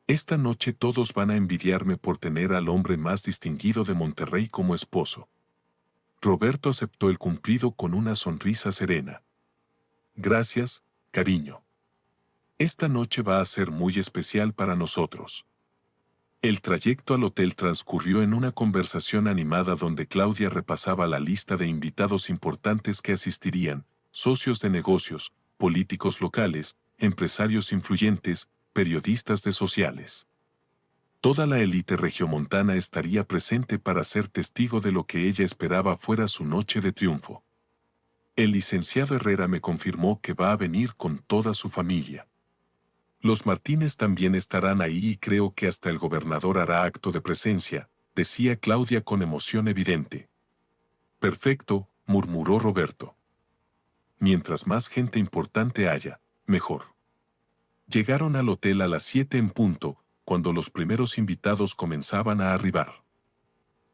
[SPEAKER 1] Esta noche todos van a envidiarme por tener al hombre más distinguido de Monterrey como esposo. Roberto aceptó el cumplido con una sonrisa serena. Gracias, cariño. Esta noche va a ser muy especial para nosotros. El trayecto al hotel transcurrió en una conversación animada donde Claudia repasaba la lista de invitados importantes que asistirían, socios de negocios, políticos locales, empresarios influyentes, periodistas de sociales. Toda la élite regiomontana estaría presente para ser testigo de lo que ella esperaba fuera su noche de triunfo. El licenciado Herrera me confirmó que va a venir con toda su familia. Los Martínez también estarán ahí y creo que hasta el gobernador hará acto de presencia, decía Claudia con emoción evidente. Perfecto, murmuró Roberto. Mientras más gente importante haya, mejor. Llegaron al hotel a las 7 en punto, cuando los primeros invitados comenzaban a arribar.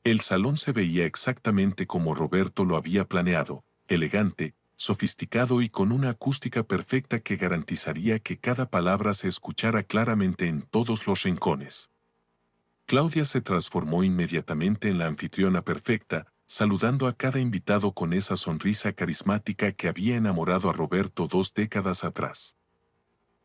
[SPEAKER 1] El salón se veía exactamente como Roberto lo había planeado, elegante, sofisticado y con una acústica perfecta que garantizaría que cada palabra se escuchara claramente en todos los rincones. Claudia se transformó inmediatamente en la anfitriona perfecta, saludando a cada invitado con esa sonrisa carismática que había enamorado a Roberto 2 décadas atrás.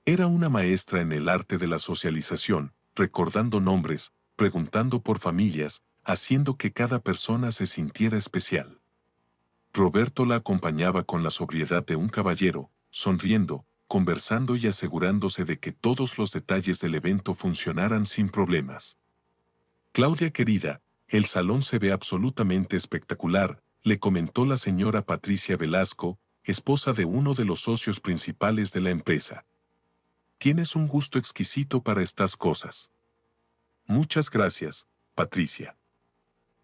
[SPEAKER 1] Era una maestra en el arte de la socialización, recordando nombres, preguntando por familias, haciendo que cada persona se sintiera especial. Roberto la acompañaba con la sobriedad de un caballero, sonriendo, conversando y asegurándose de que todos los detalles del evento funcionaran sin problemas. Claudia querida, el salón se ve absolutamente espectacular, le comentó la señora Patricia Velasco, esposa de uno de los socios principales de la empresa. Tienes un gusto exquisito para estas cosas. Muchas gracias, Patricia.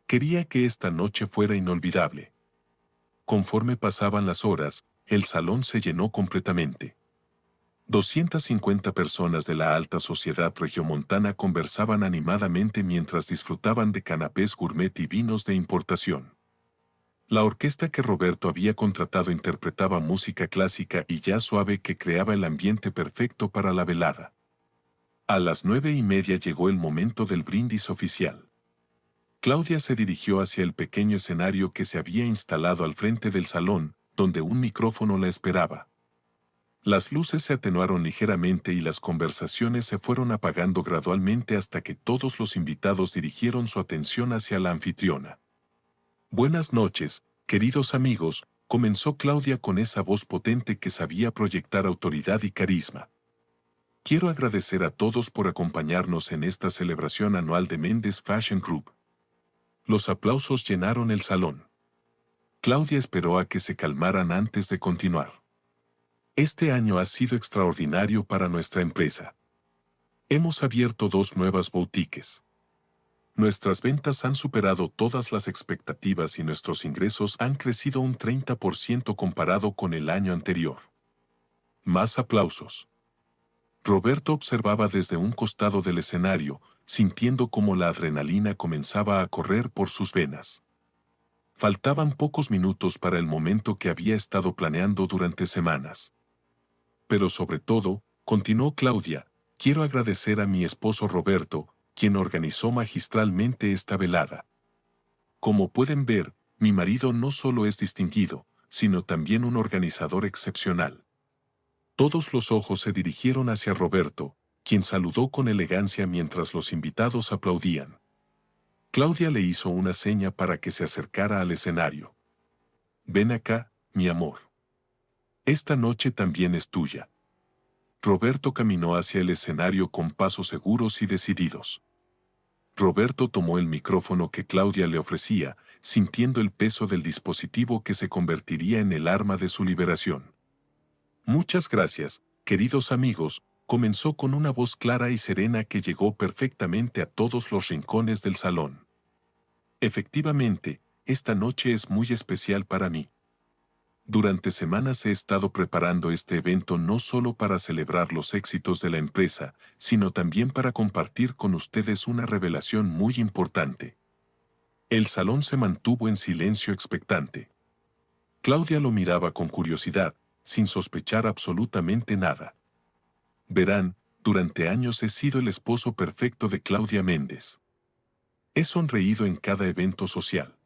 [SPEAKER 1] Quería que esta noche fuera inolvidable. Conforme pasaban las horas, el salón se llenó completamente. 250 personas de la alta sociedad regiomontana conversaban animadamente mientras disfrutaban de canapés gourmet y vinos de importación. La orquesta que Roberto había contratado interpretaba música clásica y jazz suave que creaba el ambiente perfecto para la velada. A las 9:30 llegó el momento del brindis oficial. Claudia se dirigió hacia el pequeño escenario que se había instalado al frente del salón, donde un micrófono la esperaba. Las luces se atenuaron ligeramente y las conversaciones se fueron apagando gradualmente hasta que todos los invitados dirigieron su atención hacia la anfitriona. Buenas noches, queridos amigos, comenzó Claudia con esa voz potente que sabía proyectar autoridad y carisma. Quiero agradecer a todos por acompañarnos en esta celebración anual de Méndez Fashion Group. Los aplausos llenaron el salón. Claudia esperó a que se calmaran antes de continuar. Este año ha sido extraordinario para nuestra empresa. Hemos abierto 2 nuevas boutiques. Nuestras ventas han superado todas las expectativas y nuestros ingresos han crecido un 30% comparado con el año anterior. Más aplausos. Roberto observaba desde un costado del escenario, sintiendo cómo la adrenalina comenzaba a correr por sus venas. Faltaban pocos minutos para el momento que había estado planeando durante semanas. Pero sobre todo, continuó Claudia, quiero agradecer a mi esposo Roberto, quien organizó magistralmente esta velada. Como pueden ver, mi marido no solo es distinguido, sino también un organizador excepcional. Todos los ojos se dirigieron hacia Roberto, quien saludó con elegancia mientras los invitados aplaudían. Claudia le hizo una seña para que se acercara al escenario. Ven acá, mi amor. Esta noche también es tuya. Roberto caminó hacia el escenario con pasos seguros y decididos. Roberto tomó el micrófono que Claudia le ofrecía, sintiendo el peso del dispositivo que se convertiría en el arma de su liberación. Muchas gracias, queridos amigos, comenzó con una voz clara y serena que llegó perfectamente a todos los rincones del salón. Efectivamente, esta noche es muy especial para mí. Durante semanas he estado preparando este evento no solo para celebrar los éxitos de la empresa, sino también para compartir con ustedes una revelación muy importante. El salón se mantuvo en silencio expectante. Claudia lo miraba con curiosidad, sin sospechar absolutamente nada. Verán, durante años he sido el esposo perfecto de Claudia Méndez. He sonreído en cada evento social.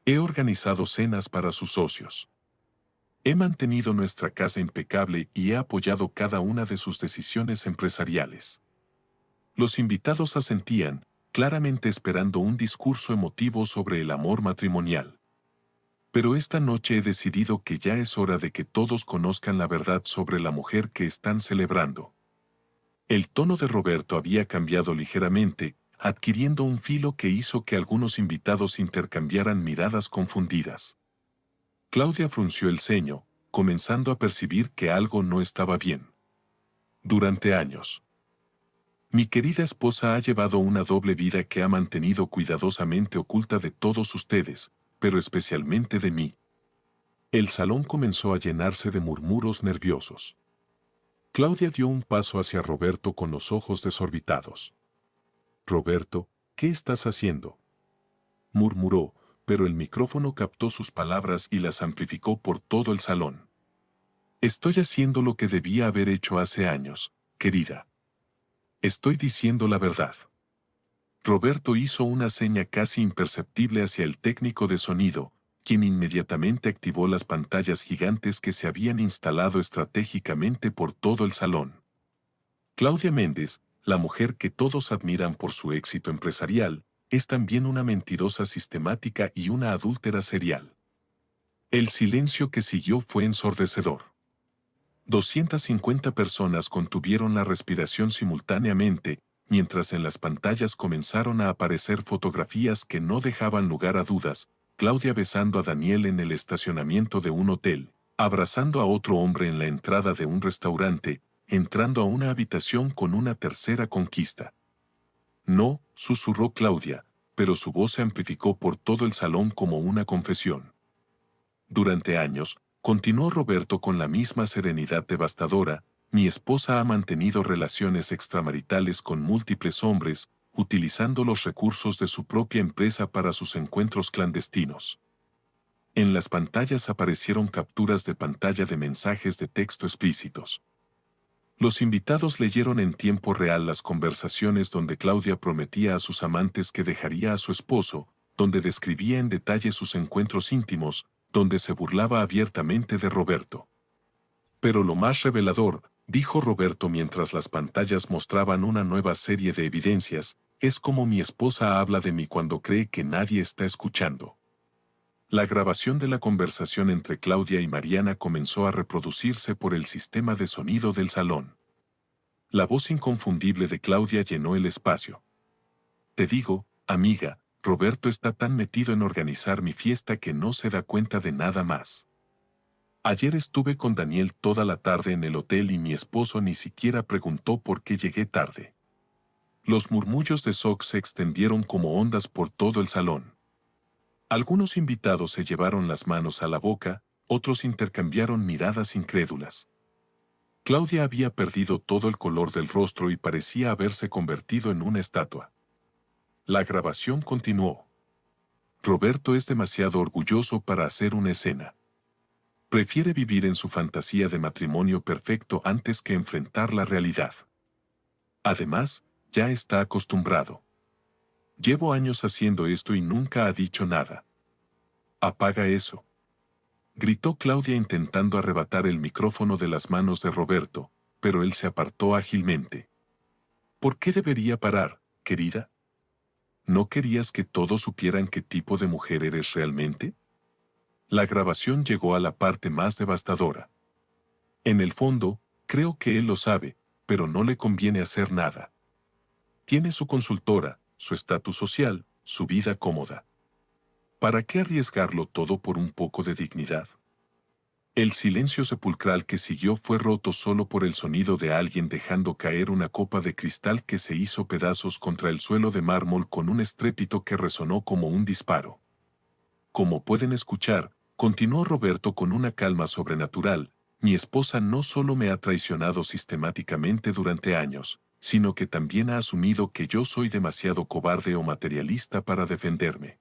[SPEAKER 1] He organizado cenas para sus socios. He mantenido nuestra casa impecable y he apoyado cada una de sus decisiones empresariales. Los invitados asentían, claramente esperando un discurso emotivo sobre el amor matrimonial. Pero esta noche he decidido que ya es hora de que todos conozcan la verdad sobre la mujer que están celebrando. El tono de Roberto había cambiado ligeramente, adquiriendo un filo que hizo que algunos invitados intercambiaran miradas confundidas. Claudia frunció el ceño, comenzando a percibir que algo no estaba bien. Durante años. Mi querida esposa ha llevado una doble vida que ha mantenido cuidadosamente oculta de todos ustedes, pero especialmente de mí. El salón comenzó a llenarse de murmuros nerviosos. Claudia dio un paso hacia Roberto con los ojos desorbitados. Roberto, ¿qué estás haciendo?, murmuró, pero el micrófono captó sus palabras y las amplificó por todo el salón. Estoy haciendo lo que debía haber hecho hace años, querida. Estoy diciendo la verdad. Roberto hizo una seña casi imperceptible hacia el técnico de sonido, quien inmediatamente activó las pantallas gigantes que se habían instalado estratégicamente por todo el salón. Claudia Méndez, la mujer que todos admiran por su éxito empresarial, es también una mentirosa sistemática y una adúltera serial. El silencio que siguió fue ensordecedor. 250 personas contuvieron la respiración simultáneamente, mientras en las pantallas comenzaron a aparecer fotografías que no dejaban lugar a dudas: Claudia besando a Daniel en el estacionamiento de un hotel, abrazando a otro hombre en la entrada de un restaurante, entrando a una habitación con una tercera conquista. No, susurró Claudia, pero su voz se amplificó por todo el salón como una confesión. Durante años, continuó Roberto con la misma serenidad devastadora, mi esposa ha mantenido relaciones extramaritales con múltiples hombres, utilizando los recursos de su propia empresa para sus encuentros clandestinos. En las pantallas aparecieron capturas de pantalla de mensajes de texto explícitos. Los invitados leyeron en tiempo real las conversaciones donde Claudia prometía a sus amantes que dejaría a su esposo, donde describía en detalle sus encuentros íntimos, donde se burlaba abiertamente de Roberto. Pero lo más revelador, dijo Roberto mientras las pantallas mostraban una nueva serie de evidencias, es como mi esposa habla de mí cuando cree que nadie está escuchando. La grabación de la conversación entre Claudia y Mariana comenzó a reproducirse por el sistema de sonido del salón. La voz inconfundible de Claudia llenó el espacio. Te digo, amiga, Roberto está tan metido en organizar mi fiesta que no se da cuenta de nada más. Ayer estuve con Daniel toda la tarde en el hotel y mi esposo ni siquiera preguntó por qué llegué tarde. Los murmullos de Sox se extendieron como ondas por todo el salón. Algunos invitados se llevaron las manos a la boca, otros intercambiaron miradas incrédulas. Claudia había perdido todo el color del rostro y parecía haberse convertido en una estatua. La grabación continuó. Roberto es demasiado orgulloso para hacer una escena. Prefiere vivir en su fantasía de matrimonio perfecto antes que enfrentar la realidad. Además, ya está acostumbrado. Llevo años haciendo esto y nunca ha dicho nada. Apaga eso. Gritó Claudia intentando arrebatar el micrófono de las manos de Roberto, pero él se apartó ágilmente. ¿Por qué debería parar, querida? ¿No querías que todos supieran qué tipo de mujer eres realmente? La grabación llegó a la parte más devastadora. En el fondo, creo que él lo sabe, pero no le conviene hacer nada. Tiene su consultora, su estatus social, su vida cómoda. ¿Para qué arriesgarlo todo por un poco de dignidad? El silencio sepulcral que siguió fue roto solo por el sonido de alguien dejando caer una copa de cristal que se hizo pedazos contra el suelo de mármol con un estrépito que resonó como un disparo. Como pueden escuchar, continuó Roberto con una calma sobrenatural, mi esposa no solo me ha traicionado sistemáticamente durante años, sino que también ha asumido que yo soy demasiado cobarde o materialista para defenderme.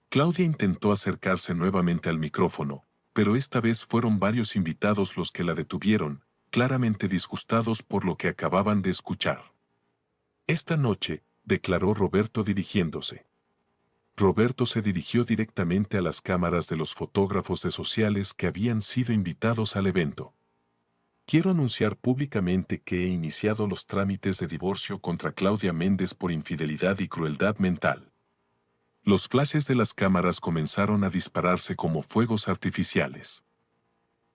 [SPEAKER 1] Claudia intentó acercarse nuevamente al micrófono, pero esta vez fueron varios invitados los que la detuvieron, claramente disgustados por lo que acababan de escuchar. Esta noche, declaró Roberto dirigiéndose. Roberto se dirigió directamente a las cámaras de los fotógrafos de sociales que habían sido invitados al evento. Quiero anunciar públicamente que he iniciado los trámites de divorcio contra Claudia Méndez por infidelidad y crueldad mental. Los flashes de las cámaras comenzaron a dispararse como fuegos artificiales.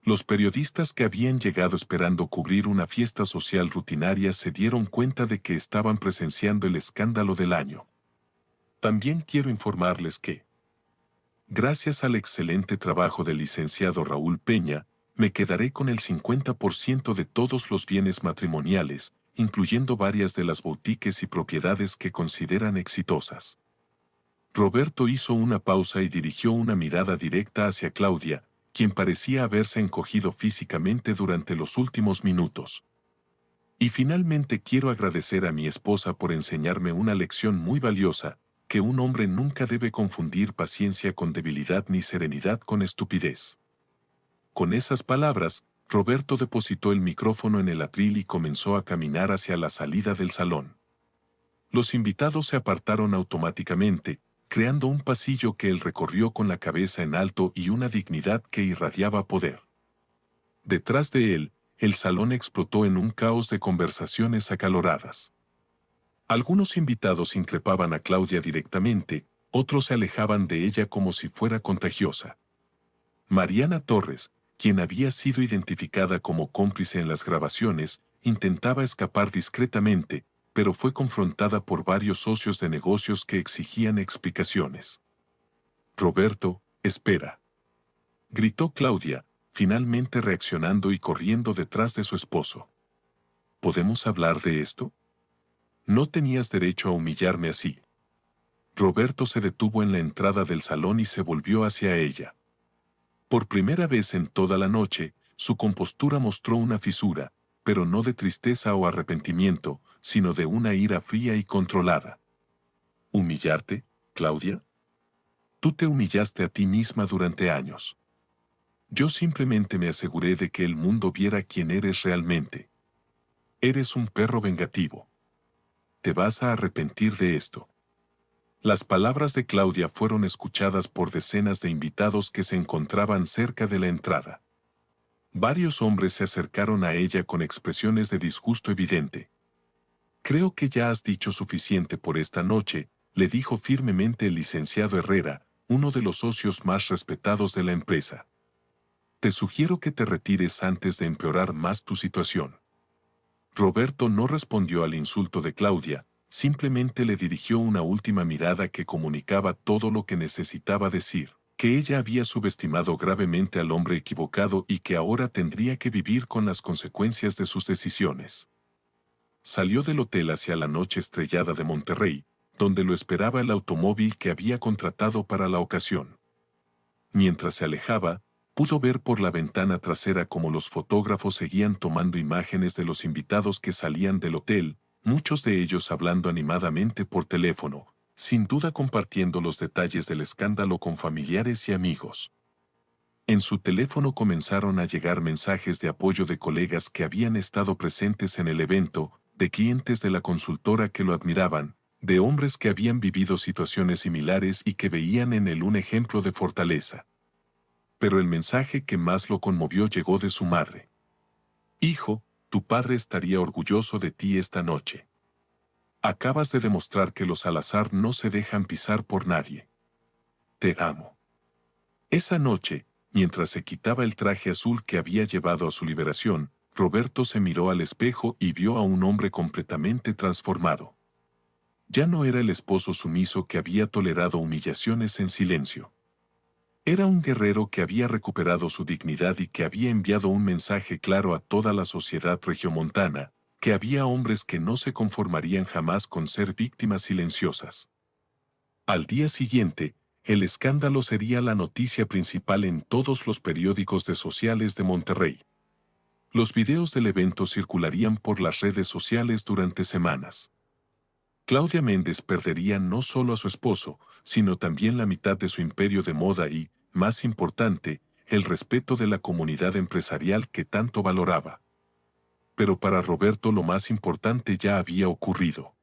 [SPEAKER 1] Los periodistas que habían llegado esperando cubrir una fiesta social rutinaria se dieron cuenta de que estaban presenciando el escándalo del año. También quiero informarles que, gracias al excelente trabajo del licenciado Raúl Peña, me quedaré con el 50% de todos los bienes matrimoniales, incluyendo varias de las boutiques y propiedades que consideran exitosas. Roberto hizo una pausa y dirigió una mirada directa hacia Claudia, quien parecía haberse encogido físicamente durante los últimos minutos. Y finalmente quiero agradecer a mi esposa por enseñarme una lección muy valiosa, que un hombre nunca debe confundir paciencia con debilidad ni serenidad con estupidez. Con esas palabras, Roberto depositó el micrófono en el atril y comenzó a caminar hacia la salida del salón. Los invitados se apartaron automáticamente, creando un pasillo que él recorrió con la cabeza en alto y una dignidad que irradiaba poder. Detrás de él, el salón explotó en un caos de conversaciones acaloradas. Algunos invitados increpaban a Claudia directamente, otros se alejaban de ella como si fuera contagiosa. Mariana Torres, quien había sido identificada como cómplice en las grabaciones, intentaba escapar discretamente, pero fue confrontada por varios socios de negocios que exigían explicaciones. Roberto, espera. Gritó Claudia, finalmente reaccionando y corriendo detrás de su esposo. ¿Podemos hablar de esto? No tenías derecho a humillarme así. Roberto se detuvo en la entrada del salón y se volvió hacia ella. Por primera vez en toda la noche, su compostura mostró una fisura, pero no de tristeza o arrepentimiento, sino de una ira fría y controlada. ¿Humillarte, Claudia? Tú te humillaste a ti misma durante años. Yo simplemente me aseguré de que el mundo viera quién eres realmente. Eres un perro vengativo. Te vas a arrepentir de esto. Las palabras de Claudia fueron escuchadas por decenas de invitados que se encontraban cerca de la entrada. Varios hombres se acercaron a ella con expresiones de disgusto evidente. Creo que ya has dicho suficiente por esta noche, le dijo firmemente el licenciado Herrera, uno de los socios más respetados de la empresa. Te sugiero que te retires antes de empeorar más tu situación. Roberto no respondió al insulto de Claudia, simplemente le dirigió una última mirada que comunicaba todo lo que necesitaba decir, que ella había subestimado gravemente al hombre equivocado y que ahora tendría que vivir con las consecuencias de sus decisiones. Salió del hotel hacia la noche estrellada de Monterrey, donde lo esperaba el automóvil que había contratado para la ocasión. Mientras se alejaba, pudo ver por la ventana trasera cómo los fotógrafos seguían tomando imágenes de los invitados que salían del hotel, muchos de ellos hablando animadamente por teléfono, sin duda compartiendo los detalles del escándalo con familiares y amigos. En su teléfono comenzaron a llegar mensajes de apoyo de colegas que habían estado presentes en el evento, de clientes de la consultora que lo admiraban, de hombres que habían vivido situaciones similares y que veían en él un ejemplo de fortaleza. Pero el mensaje que más lo conmovió llegó de su madre. Hijo, tu padre estaría orgulloso de ti esta noche. Acabas de demostrar que los Salazar no se dejan pisar por nadie. Te amo. Esa noche, mientras se quitaba el traje azul que había llevado a su liberación, Roberto se miró al espejo y vio a un hombre completamente transformado. Ya no era el esposo sumiso que había tolerado humillaciones en silencio. Era un guerrero que había recuperado su dignidad y que había enviado un mensaje claro a toda la sociedad regiomontana, que había hombres que no se conformarían jamás con ser víctimas silenciosas. Al día siguiente, el escándalo sería la noticia principal en todos los periódicos de sociales de Monterrey. Los videos del evento circularían por las redes sociales durante semanas. Claudia Méndez perdería no solo a su esposo, sino también la mitad de su imperio de moda y, más importante, el respeto de la comunidad empresarial que tanto valoraba. Pero para Roberto lo más importante ya había ocurrido.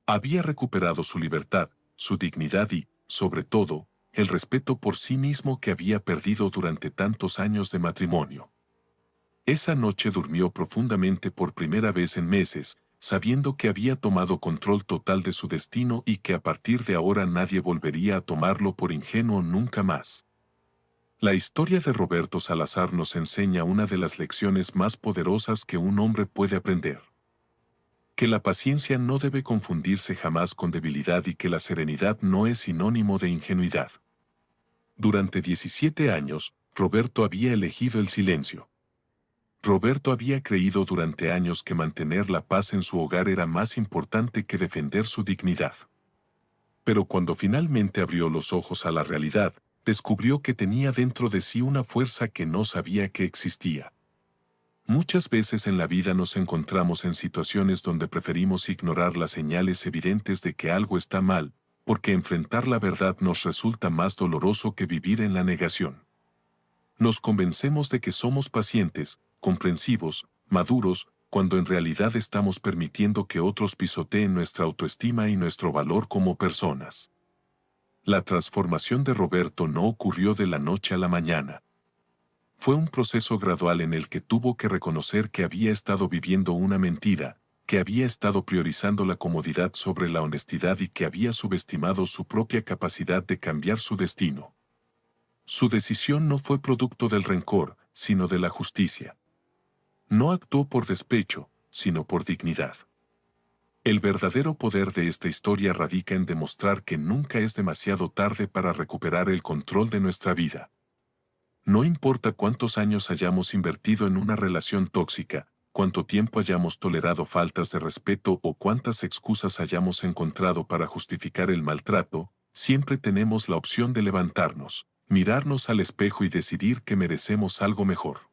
[SPEAKER 1] Había recuperado su libertad, su dignidad y, sobre todo, el respeto por sí mismo que había perdido durante tantos años de matrimonio. Esa noche durmió profundamente por primera vez en meses, sabiendo que había tomado control total de su destino y que a partir de ahora nadie volvería a tomarlo por ingenuo nunca más. La historia de Roberto Salazar nos enseña una de las lecciones más poderosas que un hombre puede aprender. Que la paciencia no debe confundirse jamás con debilidad y que la serenidad no es sinónimo de ingenuidad. Durante 17 años, Roberto había elegido el silencio. Roberto había creído durante años que mantener la paz en su hogar era más importante que defender su dignidad. Pero cuando finalmente abrió los ojos a la realidad, descubrió que tenía dentro de sí una fuerza que no sabía que existía. Muchas veces en la vida nos encontramos en situaciones donde preferimos ignorar las señales evidentes de que algo está mal, porque enfrentar la verdad nos resulta más doloroso que vivir en la negación. Nos convencemos de que somos pacientes, comprensivos, maduros, cuando en realidad estamos permitiendo que otros pisoteen nuestra autoestima y nuestro valor como personas. La transformación de Roberto no ocurrió de la noche a la mañana. Fue un proceso gradual en el que tuvo que reconocer que había estado viviendo una mentira, que había estado priorizando la comodidad sobre la honestidad y que había subestimado su propia capacidad de cambiar su destino. Su decisión no fue producto del rencor, sino de la justicia. No actuó por despecho, sino por dignidad. El verdadero poder de esta historia radica en demostrar que nunca es demasiado tarde para recuperar el control de nuestra vida. No importa cuántos años hayamos invertido en una relación tóxica, cuánto tiempo hayamos tolerado faltas de respeto o cuántas excusas hayamos encontrado para justificar el maltrato, siempre tenemos la opción de levantarnos, mirarnos al espejo y decidir que merecemos algo mejor.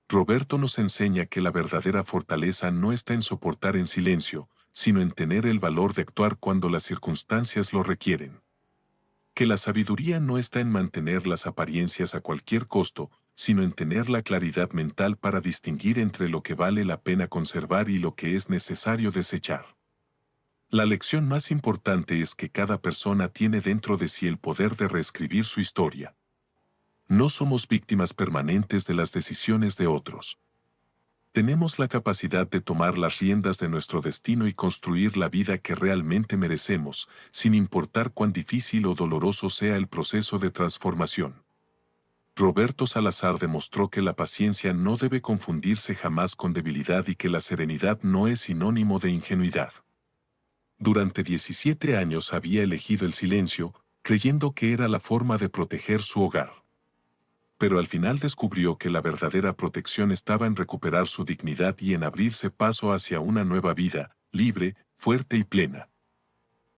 [SPEAKER 1] Roberto nos enseña que la verdadera fortaleza no está en soportar en silencio, sino en tener el valor de actuar cuando las circunstancias lo requieren. Que la sabiduría no está en mantener las apariencias a cualquier costo, sino en tener la claridad mental para distinguir entre lo que vale la pena conservar y lo que es necesario desechar. La lección más importante es que cada persona tiene dentro de sí el poder de reescribir su historia. No somos víctimas permanentes de las decisiones de otros. Tenemos la capacidad de tomar las riendas de nuestro destino y construir la vida que realmente merecemos, sin importar cuán difícil o doloroso sea el proceso de transformación. Roberto Salazar demostró que la paciencia no debe confundirse jamás con debilidad y que la serenidad no es sinónimo de ingenuidad. Durante 17 años había elegido el silencio, creyendo que era la forma de proteger su hogar. Pero al final descubrió que la verdadera protección estaba en recuperar su dignidad y en abrirse paso hacia una nueva vida, libre, fuerte y plena.